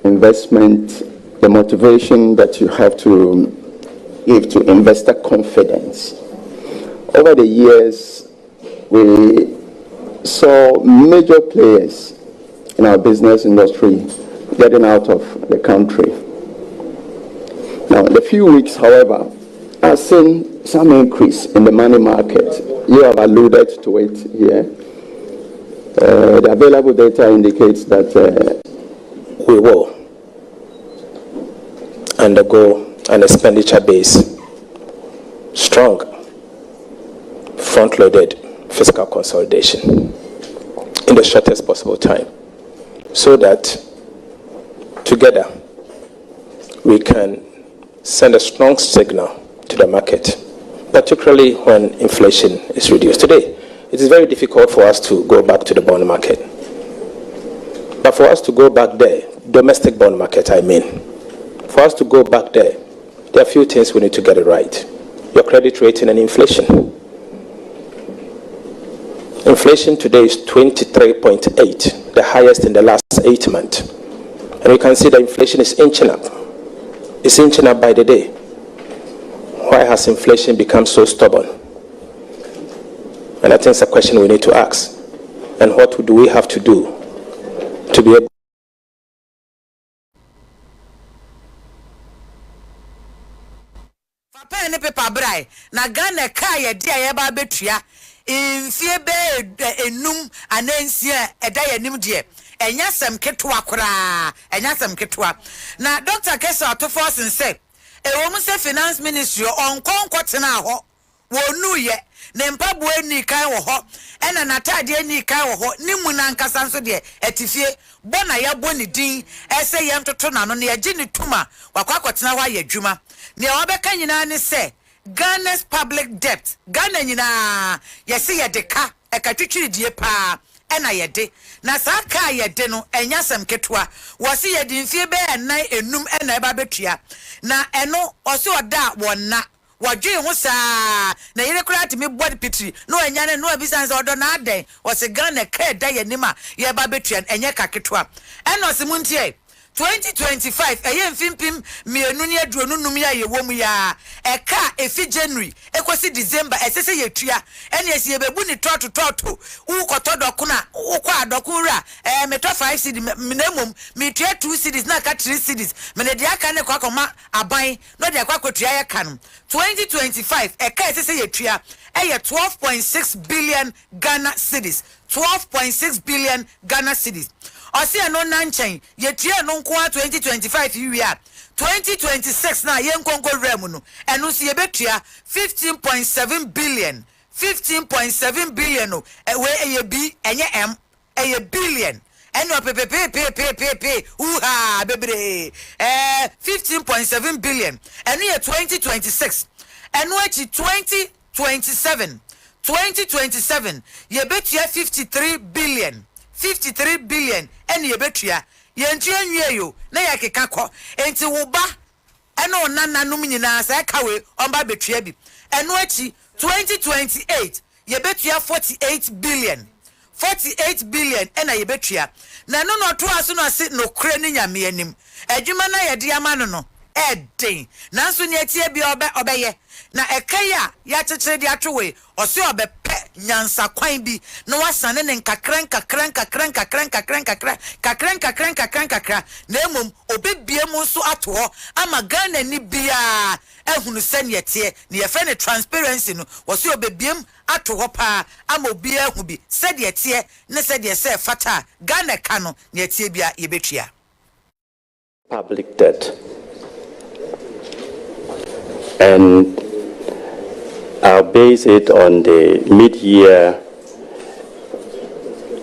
investment, the motivation that you have to give to investor confidence. Over the years, we saw major players in our business industry getting out of the country. Now, in a few weeks, however, I've seen some increase in the money market. You have alluded to it here. The available data indicates that we will undergo an expenditure base, strong, front-loaded fiscal consolidation in the shortest possible time, so that together we can send a strong signal to the market, particularly when inflation is reduced. Today, it is very difficult for us to go back to the bond market. But for us to go back there, domestic bond market, I mean, for us to go back there are a few things we need to get it right. Your credit rating and inflation. Inflation today is 23.8, the highest in the last 8 months. And you can see that inflation is inching up. It's inching up by the day. Why has inflation become so stubborn? And I think it's a question we need to ask. And what do we have to do to be able Papa paper brai na Ghana kaya dia ye ba betua infie be enum anansia eda ye nim de enya sem ketwa kora enya sem ketwa na Dr. Kessel Atoforsen say e wo mu se finance ministry on konkotena ho wonu ye ne mpabu ani kan wo ho ena natade ani kan wo ho ni mu na nkasa nso de etifie bona ya boni din ese ye mtoto na no ne ye gini tuma wakwakotena ho ayadwuma ne obeka nyina ne se Ghana's public debt Ghana nyina ye se ye deka ekatwitwiri die pa ena yede na saa ka yede no enya sem ketwa wose yede mfie be enan enum ena eba betua na eno ose oda wonna wadwe ho saa na yire kura timi body pitri no enya ne no abisan se odo na aden wose Ghana ka da yanima ye ba betua enye kaketwa eno se muntie 2025 eye mfimpim mienu ne aduonu num ya ye wom ya eka efi January ekosi December esese yetua ene esi yebebu ni toto u kotodoku na ukwa adoku ra meto 5 cedi minimum metua 2 cedis na ka 3 cedis mene de aka ne kwa koma aban no de akwa kwotua ye kan 2025 eka esese yetua eye 12.6 billion Ghana cedis 12.6 billion Ghana cedis Osia no nanchen yetua no nko 2025 year 2026 na yenkonko remu no enu si yebetua 15.7 billion 15.7 billion no we eye bi enye m eye billion enu pepepepepepe uha bebre 15.7 billion enu ye 2026 enu echi 2027 yebetua 53 billion eni yebetua yentu anwie yo na yakeka kɔ enti wo ba ene onananum nyina sa kawe omba betua bi eno achi 2028 yebetua 48 billion ena yebetua na no to aso no se no kre ni nyame anim adwuma na yede ama no eden nanso ne atie bi obeye na ekaya ya chechire di atwe ose obepe nyansa kwan bi na wasane ne nkakran na emom obebie mu so ato ama Ghana ni bia ehunu sene tie ne yefe ne transparency no wose obebiem ato pa ama obi ehu bi sede tie ne sede se fata Ghana ka no ne tie bia yebetua public debt. And I'll base it on the mid-year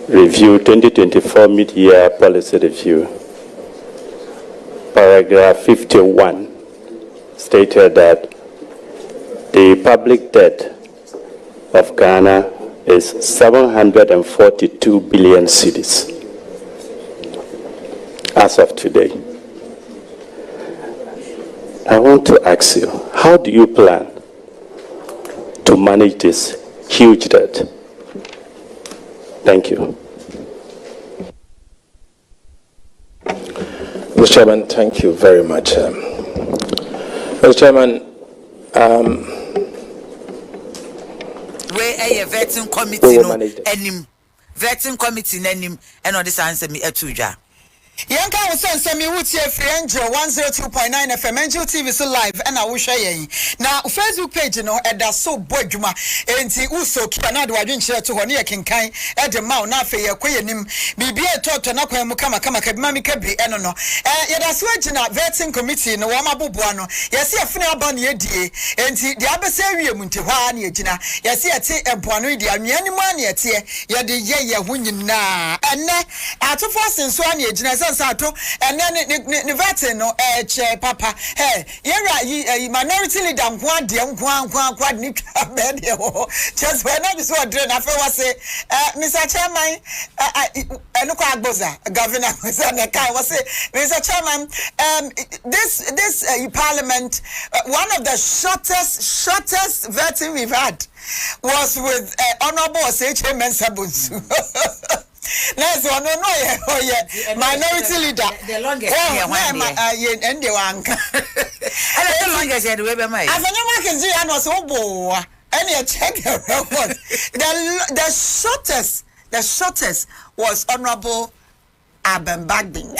review, 2024 mid-year policy review. Paragraph 51 stated that the public debt of Ghana is 742 billion cedis as of today. I want to ask you, how do you plan to manage this huge debt? Thank you. Mr. Chairman, thank you very much. Mr. Chairman, where a vetting committee no enim vetting committee nenim and all this answer me etuja. Yanka was sent me with your friend 102.9 FM Angel TV so live and I will share ye. Now Facebook page no eda so boy juma enti uso kiana do adwenche to hone ye kenkan e de ma na afa ye kwayenim bibia toto na kwan mu kama kabima mi kabri eno no ye da so agina vetting committee no wa maboboa no ye se afene aba na yedie enti de abese awie mu nti hwa na yegina ye se ete empoano di anwani mu na yete ye de ye ho nyina ene atofo senso na yegina sato and then the veteran no che papa hey you minority leader nkwa de nkwa ni bed just when I so dream I feel say Mr. Chairman enukwa agboza governor say Mr. Chairman this parliament one of the shortest vetting we've had was with honorable H.M. Sabunsu. Nice one, no, minority leader. The longest year one day. And the one. And the longest year, the way by my. As a can see, I was so bored. And you check the record. The shortest was Honorable Aben Bagding. Oh,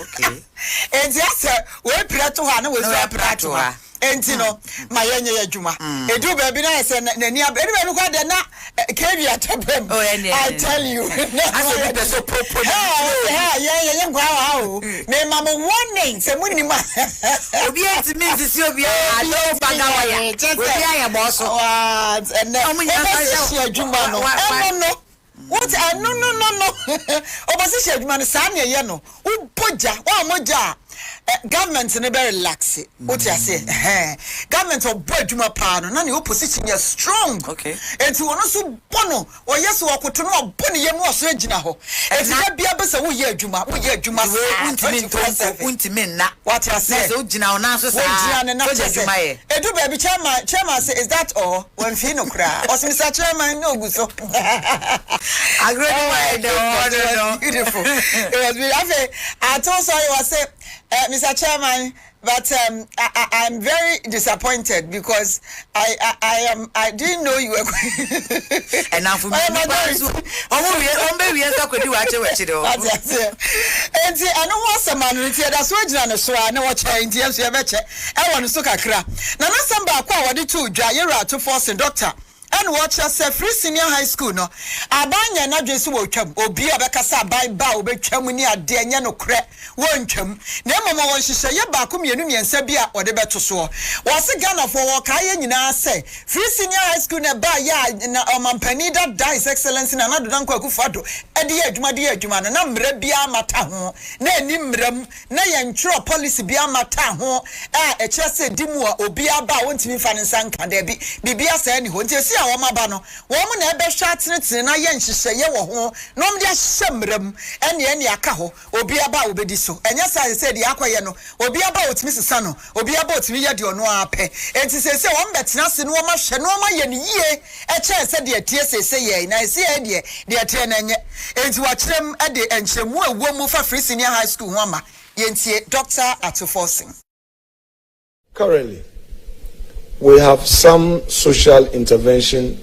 okay. And yes, we Plato Hana was Plato. Entino mayenye ya juma edu baby na say na ni abedi be no kwa de na kebi atopem I tell you aso be so popo yeah nkwa wa me mama warning say munni ma obi enti mi sisi obi ado baga wa ya obi aya boss and na ya juma no no what no opposition adwuma no saa na ye no uboja wa moja government ne be relax what you say government of adwuma pa no na ne opposition is strong okay enti wono so bono o yes wo koto no bone yem wo so agina ho enti da bia be se wo ye adwuma untimi na what you say so gina ona so sa na adwuma ye edu baby chairman say is that all when fi no kra o Mr. Chairman no go so agree no beautiful it was beautiful I told sorry was say Mr. Chairman, but I'm very disappointed because I didn't know you were going. And now for me, and I know what's a man with that's what you know. I know what change. Yes, you have a check. I want to talk a crap. Now, not some back. What did you Jaira to force a doctor? And watch us a free senior high school no abanya na dwesu wo twam obi abekasa abai ba obetwam ni ade anya no kre wontwam na mama won hihye ye ba ko mienu miensa bi a ode beto so wo se Ghana for wo kaye nyina se free senior high school na ba ya na omampani da His Excellency na nadodan kwaku fado ade ye adwuma na mra bia mata ho na ani mram na ye ntro policy bia mata ho a eche se dimu a obi aba wontimi fa nsa nka da bi bibia sa ni ho ntesi woma no wom na ebe hwa tenetene na ye nhyehyeye wo ho nom de ahyemram ene aka ho obi aba obedi so enya say de akoye no obi aba otimi sesa no obi aba otimi ye de ono ape enti say wom betena se no ma hwe no ma ye ne yie eche se de atie sese ye na se ye de atie na nye enti wa kyerem ade enkyeremu awom fa free senior high school ho ama yentie Dr. Atoforcing. Currently, we have some social intervention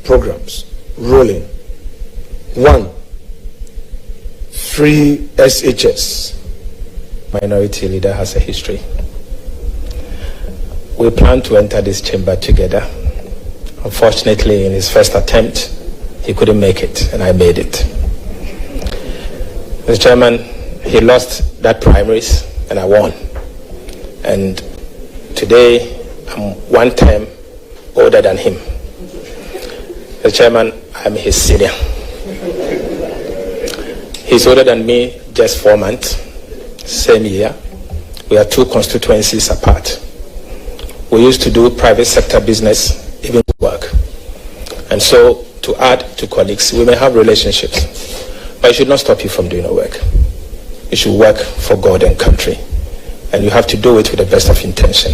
programs rolling. 1, free SHS. Minority leader has a history. We plan to enter this chamber together. Unfortunately, in his first attempt, he couldn't make it, and I made it. Mr. Chairman, he lost that primaries, and I won. And today, I'm 1 term older than him. The chairman, I'm his senior. He's older than me just 4 months, same year. We are 2 constituencies apart. We used to do private sector business, even work. And so, to add to colleagues, we may have relationships, but it should not stop you from doing your work. You should work for God and country. And you have to do it with the best of intention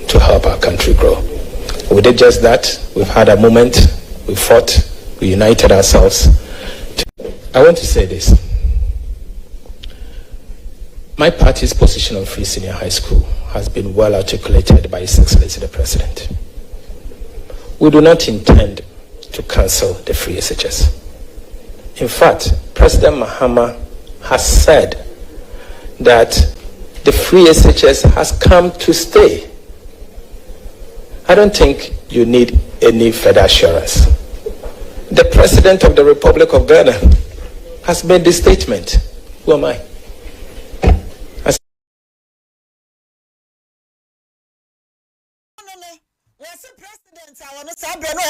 to help our country grow. We did just that. We've had a moment. We fought. We united ourselves. I want to say this. My party's position on free senior high school has been well articulated by His Excellency the President. We do not intend to cancel the free SHS. In fact, President Mahama has said that the free SHS has come to stay. I don't think you need any further assurance. The President of the Republic of Ghana has made this statement. Who am I?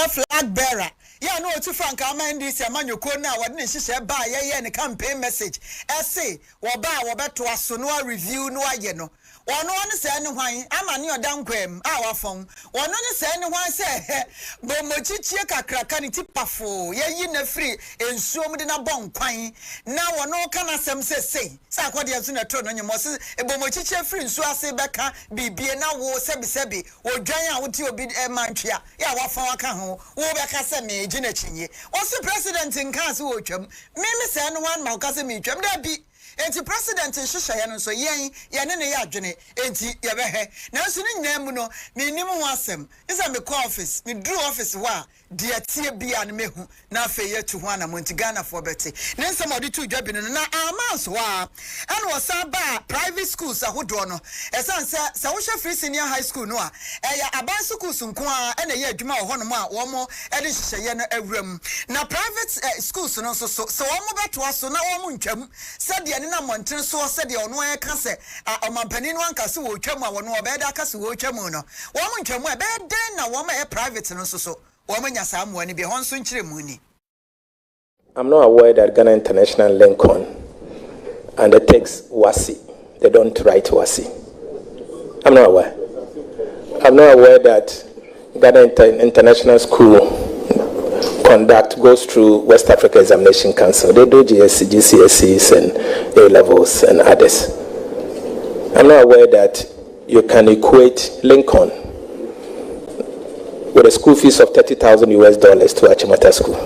Flag bearer. Yeah, no, to Frank, I'm in this Amanyoko now. What didn't she say? Buy a campaign message. Essay, or buy or bet to us so no review, no, you know. One say anyone, I'm a new down quem, our phone. One say anyone say, Bomochichia crackani tipafo, ye in a free, and so me in a bon quine. Now, one no can say, Sakwadi in a turn on your mosses, a Bomochicha free, so I say back, be now, war sebi, or giant with your bid a mantia, ya wafakaho, or back as a me, Jinachin. What's the president in Council? Mimi say anyone, Malcasimi, there be. Enti president nhyehyɛ no so yen ne ya adwene enti ye behe na so ne nyam no me nim ho asɛm isa me call office me drew office wa de atie bia ne mehu na afa ye tu ho ana monti Ghana for beti ne nsɛm ɔde tu dwa bi no na amanso wa ana wɔsa ba private schools ahodo no ɛsan sɛ wo hwɛ free senior high school no a ɛyɛ aban schools nko a ɛna ye adwuma wɔ hɔ no ma wɔn ɛde hyehyɛ no awuram na private schools no so wɔn bɛto aso na wɔn ntwam sɛ na montin so said the ono e ka se omampani no anka se wo twam a wono obeda ka se wo twam no wo mo ntwam e be den na wo ma e private no so wo ma nya sa mo ani be hon so nkire mu ni. I'm not aware that Ghana International Lincoln undertakes WASI they don't write to us. I'm not aware. I'm not aware that Ghana International School goes through West Africa Examination Council. They do GSC, GCSEs and A-levels and others. I'm not aware that you can equate Lincoln with a school fees of $30,000 to Achimota School.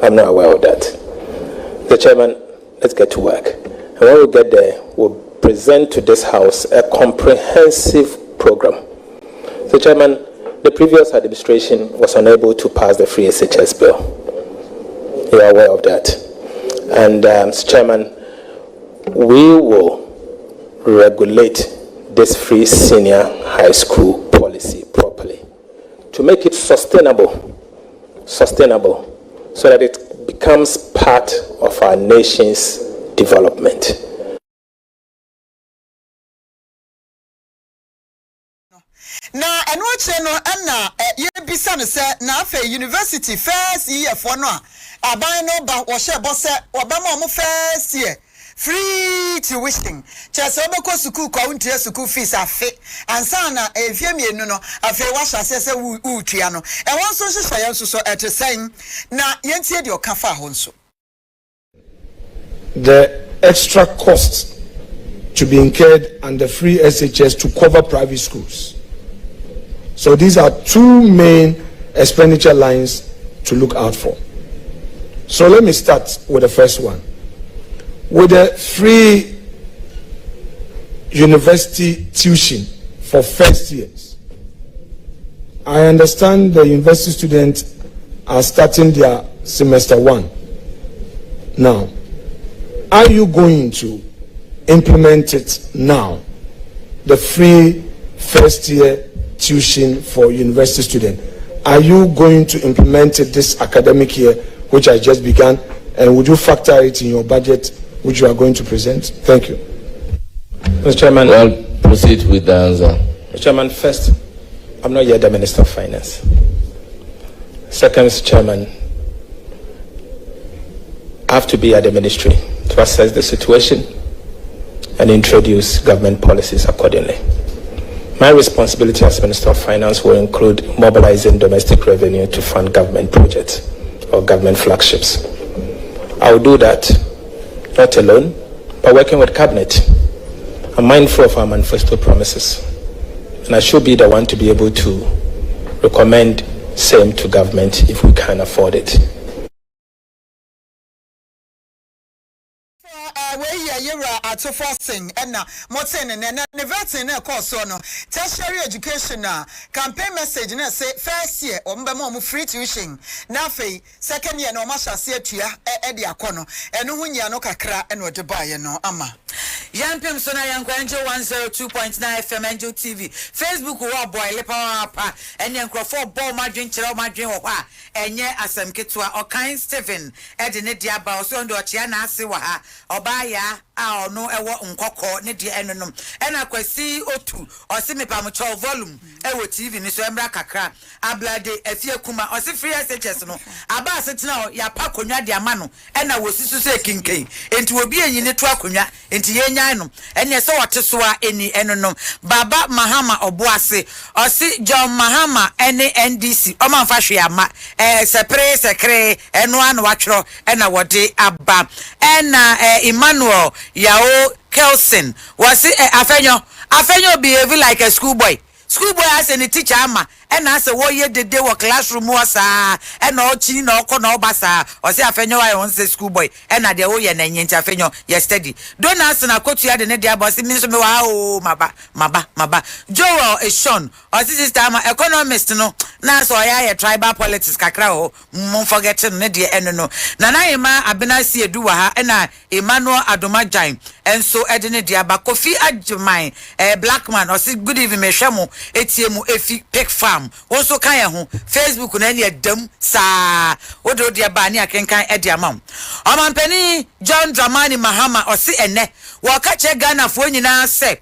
I'm not aware of that. The chairman, let's get to work. And when we get there, we'll present to this House a comprehensive program. The chairman, the previous administration was unable to pass the free SHS bill. You are aware of that. And Chairman, we will regulate this free senior high school policy properly to make it sustainable, so that it becomes part of our nation's development. Na enwoche no ana ye bisa no se na afa university first year for no aban no ba wo hye bo se obama mo first year free tuition chese obeko school kwa untie school fees afe ansa na efie mienu no afe wa hyase se utua no e won so hye ya so etesen na yentie de okafa ho nso. The extra costs to be incurred under free SHS to cover private schools. So these are two main expenditure lines to look out for. So let me start with the first one. With the free university tuition for first years, I understand the university students are starting their semester 1. Now, are you going to implement it now? The free first year tuition for university students. Are you going to implement it this academic year, which I just began, and would you factor it in your budget, which you are going to present? Thank you. Mr. Chairman, well, proceed with the answer. Mr. Chairman, first, I'm not yet the Minister of Finance. Second, Mr. Chairman, I have to be at the ministry to assess the situation and introduce government policies accordingly. My responsibility as Minister of Finance will include mobilizing domestic revenue to fund government projects or government flagships. I will do that not alone, but working with Cabinet. I'm mindful of our manifesto promises, and I should be the one to be able to recommend same to government if we can afford it. To forcing and moten and neverting a course on tertiary education campaign message and say first year or free tuition nafe second year no masha seatia edi akono and when ya no kakra and what to buy no ama Yampim Sona Yankwanjo 102.9 FM Angel TV Facebook wa boy lepa pa and yankro ball margin chiro margin wa enye asem ketua or kind Stephen edine diaba so ndo chia na ase wa ha obaya a no ewo nkokọ ne de enunum ena kwasi otu osi mepamucho volume ewo TV ni so embra kakra ablade afie kuma osi free SHS no aba asetina ya pa konwa de ama no ena wosisu se kinken enti obi enyine to akonwa enti yenyan no ene se wote so a eni enunum baba mahama oboase osi John mahama ene NDC o manfa hwe ama sepre sekre eno anu watwro ena wode aba ena Emmanuel Yao Kelson was afenyo behave like a schoolboy. Schoolboy as any teacher ama and as a warrior the day work classroom was and no chi no ko no basa or say afenyo I want say schoolboy and na de o ye na nyenti afenyo yesterday don't ask na Akoto ya de ne dia boss mean so me wa o maba Joel is Sean or this time economist no na so ya tribal politics kakra o mo forget ne de eno no na yema abena si edu wa ha na Emmanuel Adoma Jain and so edene dia ba Kofi Adjuman black man or say good evening me hwemo etiemu efi pick farm also kan ya ho Facebook na ne dam sa wodo dia ba ne akenkan edi amam omampani John Dramani Mahama or say ene wo ka che Ghana fo nyina se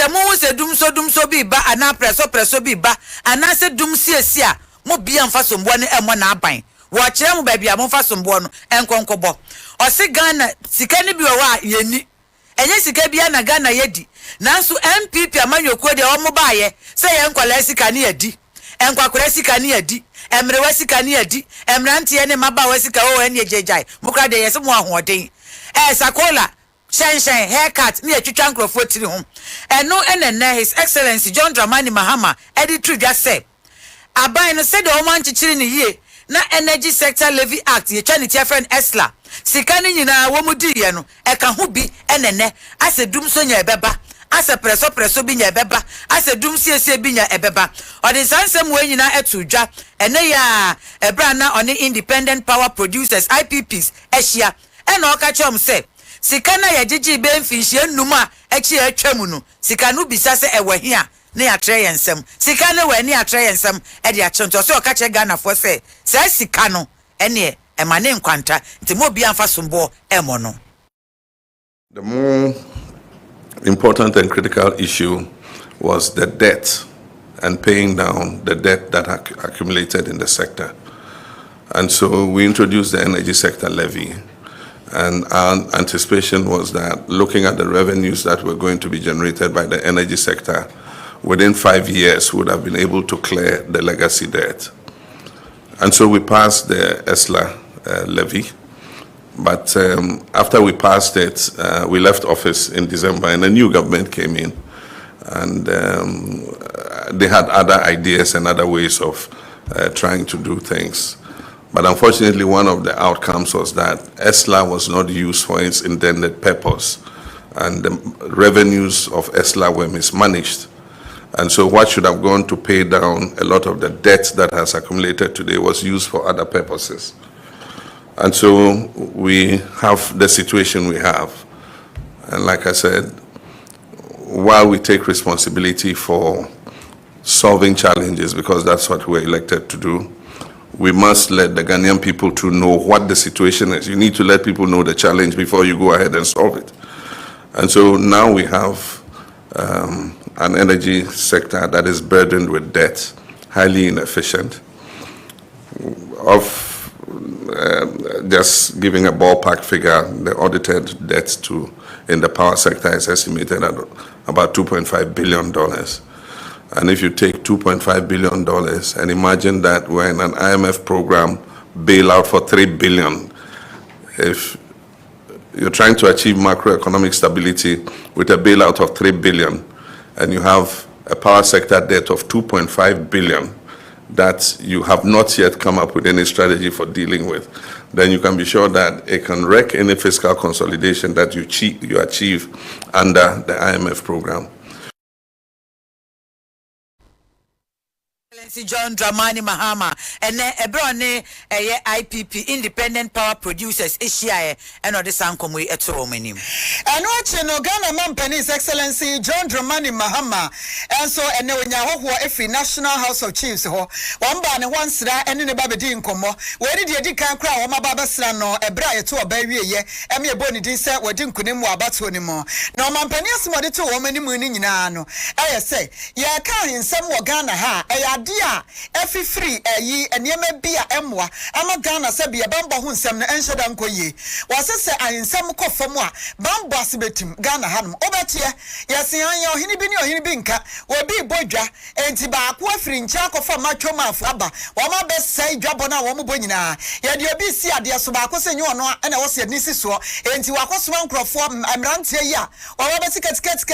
mu se dum so bi ba ana preso bi ba ana se dum si a mo bia mfa sombo ne emo na aban wo kire mo ba bia mo mfa sombo no enkonkobo o se Ghana sika ne bi wo a yeni enye sika bia na Ghana yedi nanso MPP amanyokuo de o mo baaye se ye nkwala sika ne yedi enkwakora sika ne yedi emrewa sika ne yedi emrante ne mabawa sika o ene jejai mukra de yese mo ahoden sakola shen haircut ne atwitwa nkrofo tiri ho eno enene His Excellency John Dramani Mahama editor just say aban no se de o man chichiri ne yie na Energy Sector Levy Act ye twa ne tia friend Esla sika ne nyina wo mudi ye no eka ho bi enene asedum so nya ebeba ase preso bi nya ebeba ase dum siesie bi nya ebeba odi sansem we nyina etudwa ene ya ebra na oni Independent Power Producers IPPs ehia ena oka chom se sika na yagigi be mfinhie nnum a echi atwam no sika no bisa se ewahia na ya tre yensem sika na wani atre yensem e de achonto so oka che Ghana for se sika no ene emane nkwanta nti mo bia mfa sombo emo no. The more important and critical issue was the debt and paying down the debt that accumulated in the sector. And so we introduced the energy sector levy. And our anticipation was that looking at the revenues that were going to be generated by the energy sector, within 5 years we would have been able to clear the legacy debt. And so we passed the ESLA levy. But after we passed it, we left office in December and a new government came in. And they had other ideas and other ways of trying to do things. But unfortunately, one of the outcomes was that ESLA was not used for its intended purpose. And the revenues of ESLA were mismanaged. And so what should have gone to pay down a lot of the debt that has accumulated today was used for other purposes. And so we have the situation we have. And like I said, while we take responsibility for solving challenges, because that's what we're elected to do, we must let the Ghanaian people to know what the situation is. You need to let people know the challenge before you go ahead and solve it. And so now we have an energy sector that is burdened with debt, highly inefficient. Just giving a ballpark figure, the audited debt in the power sector is estimated at about $2.5 billion. And if you take $2.5 billion and imagine that we're in an IMF program bailout for $3 billion, if you're trying to achieve macroeconomic stability with a bailout of $3 billion and you have a power sector debt of $2.5 billion that you have not yet come up with any strategy for dealing with, then you can be sure that it can wreck any fiscal consolidation that you achieve under the IMF program. John Dramani Mahama and Ebrone IPP Independent Power Producers Ishia and other Sankomwe at home. And watching Ghana Mampany's Excellency John Dramani Mahama and so and when you every National House of Chiefs one ban and one sra and in a babadin como where did you can cry on my babasrano a bria to a baby ye and me a bonny decent what didn't couldn't more about anymore. No Mampany's mother to woman in Munino. I say, yeah, can in some Ghana ha a dia every free ye and ye may be a emwa. I'm a Ghana sabi a bamba hunsam and shadam koye. Was it say I in some kofamwa bamba sibetim Ghana hanum obatia yes yan hinibini or hinibinka will be boja and tibakwa free in chako for macho mafaba wama best say jabona wamubonina yet you be see a dear subako senor and I was a nisiso and tiwakos one crop form I'm rantia ya or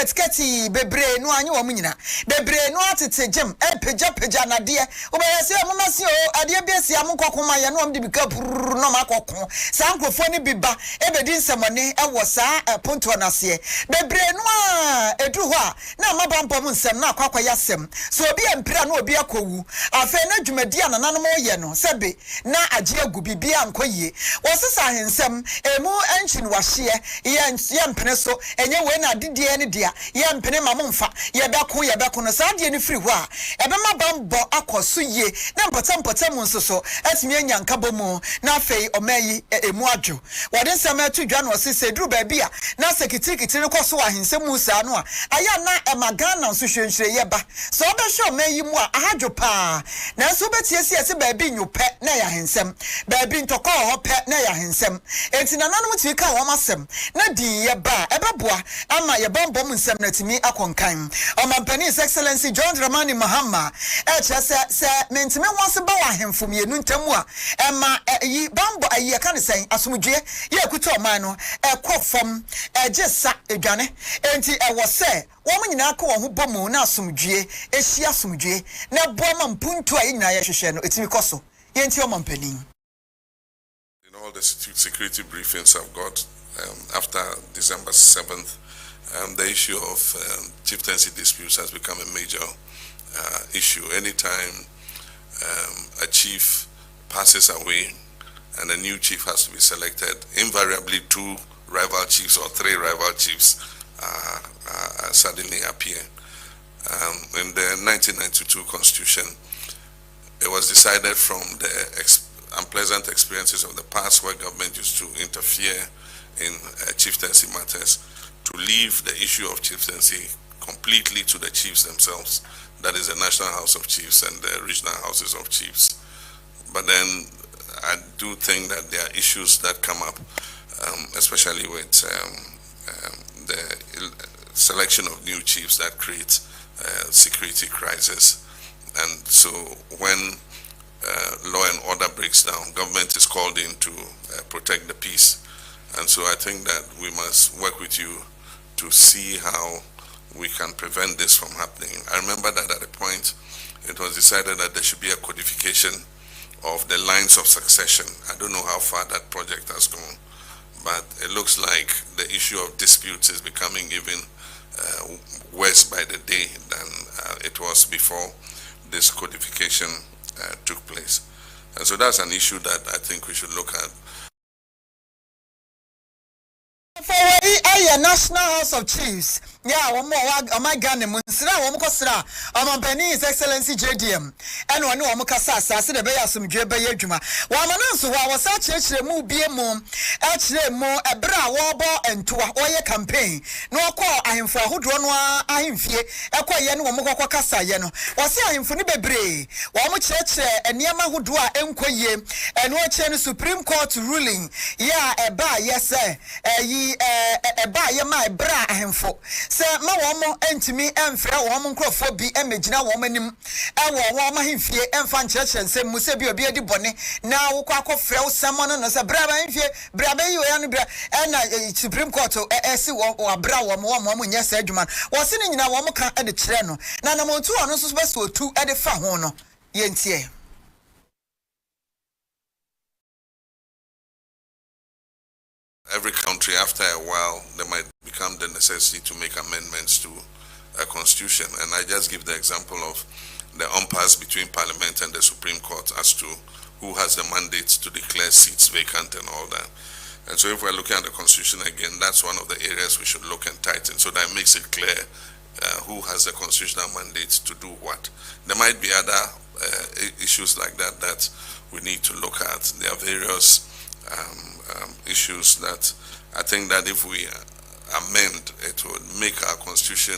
sketty bebre no anyu wamina bebre no ati jem peja na dear obeyasi amasio adie besi amukokoma ya no mbika no makoko sankrofoni biba ebedin semone ewo saa ponto na se bebre no edu ho a na mabampom nsem na akwakwa yasem so obi empira na obi akowu afa na dwumadi anana no ye no sebe na agye agu bibia nkoyie wosesa hensem emu enchin wahye ye mpene so enye we na adidie ne dia ye mpene mamomfa ye beko no saa die ne firi ho a ebe mabambo ho akoso ye na mpatam nso so atimi anya nkabo mu na afei omayi emu adwo wode nsem atu dwa no sese duru ba bia na sekitiri koso ahensem mu saa no a aya na emagana nso hwenhwe ye ba so obehwe omayi mu a ahadwo pa na so betie ese ba bi nyupe na ya hensem ba bi ntoko ho pe na ya hensem enti nananom ti ka wo masem na di ye ba ebeboa ama ye bombom nsem na timi akonkan omampani His Excellency John Dramani Mahama se mentime wase ba wa hemfo mienu ntamu a ema yi bambo ayi aka ne sen asomdwe ye akuto oman no ekofom ejesa edwane enti ewo se wo nyina aka wo ho bomu na asomdwe ehia asomdwe na boama mpuntu a nyina ye hwehwe no etimi koso ye enti omampani. In all the security briefings I've got after December 7th, the issue of chieftaincy disputes has become a major issue. Anytime a chief passes away and a new chief has to be selected, invariably 2 rival chiefs or 3 rival chiefs suddenly appear. In the 1992 Constitution, it was decided from the unpleasant experiences of the past where government used to interfere in chieftaincy matters to leave the issue of chieftaincy completely to the chiefs themselves. That is the National House of Chiefs and the regional houses of chiefs. But then I do think that there are issues that come up, especially with the selection of new chiefs that create security crisis. And so when law and order breaks down, government is called in to protect the peace. And so I think that we must work with you to see how we can prevent this from happening. I remember that at a point it was decided that there should be a codification of the lines of succession. I don't know how far that project has gone, but it looks like the issue of disputes is becoming even worse by the day than it was before this codification took place. And so that's an issue that I think we should look at. For a National House of Chiefs, yeah, one more my gun, Munsra, Womkosra, His Excellency JDM, and one Womkasa, Sassi, the Bay, some Jeba Yajuma. Wamanansu, was such a move, be a moon, actually more a bra, wobble, and to a oya campaign. No call, I am for who drawn, I am fear, a quiet Womoko Casa, Yeno, was I am for Nibebre, Womo Church, and Yama who draw Mkoye, and watch the Supreme Court ruling, yeah, a bar, yes, sir, a bar, my bra, I am for. Sir, my woman entimi emfra woman crofo bi emegina woman nim e wo ma hemfie emfa nchurch nsem musa bi obi edi bone na wo kwa akofra wo samon no se bra ba hemfie bra ba yi wo ya no bra na Supreme Court si wo bra wo mo nya sa adwuma wo se ni nyina wo mo ka e de kire no na na montu ono so best otu e de fa ho no ye ntie. Every country, after a while, there might become the necessity to make amendments to a constitution. And I just give the example of the impasse between Parliament and the Supreme Court as to who has the mandate to declare seats vacant and all that. And so if we're looking at the constitution again, that's one of the areas we should look and tighten, so that makes it clear who has the constitutional mandate to do what. There might be other issues like that that we need to look at. There are various issues that I think that if we amend, it would make our constitution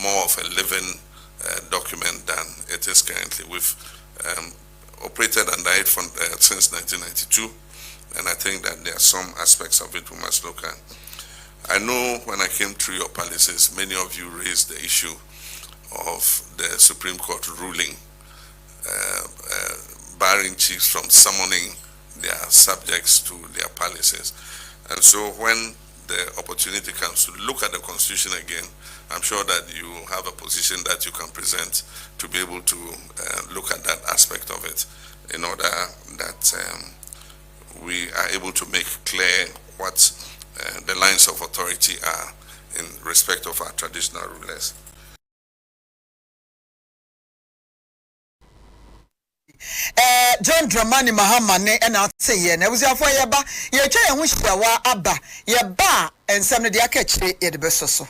more of a living document than it is currently. We've operated under it since 1992, and I think that there are some aspects of it we must look at. I know when I came through your palaces, many of you raised the issue of the Supreme Court ruling barring chiefs from summoning their subjects to their palaces. And so when the opportunity comes to look at the constitution again, I'm sure that you have a position that you can present to be able to look at that aspect of it in order that we are able to make clear what the lines of authority are in respect of our traditional rulers. John Dramani Mahama ne na say ye na busia fo ye ba ye twa ye ho hyiawa aba ye ba ensam ne de aka kire ye de beso so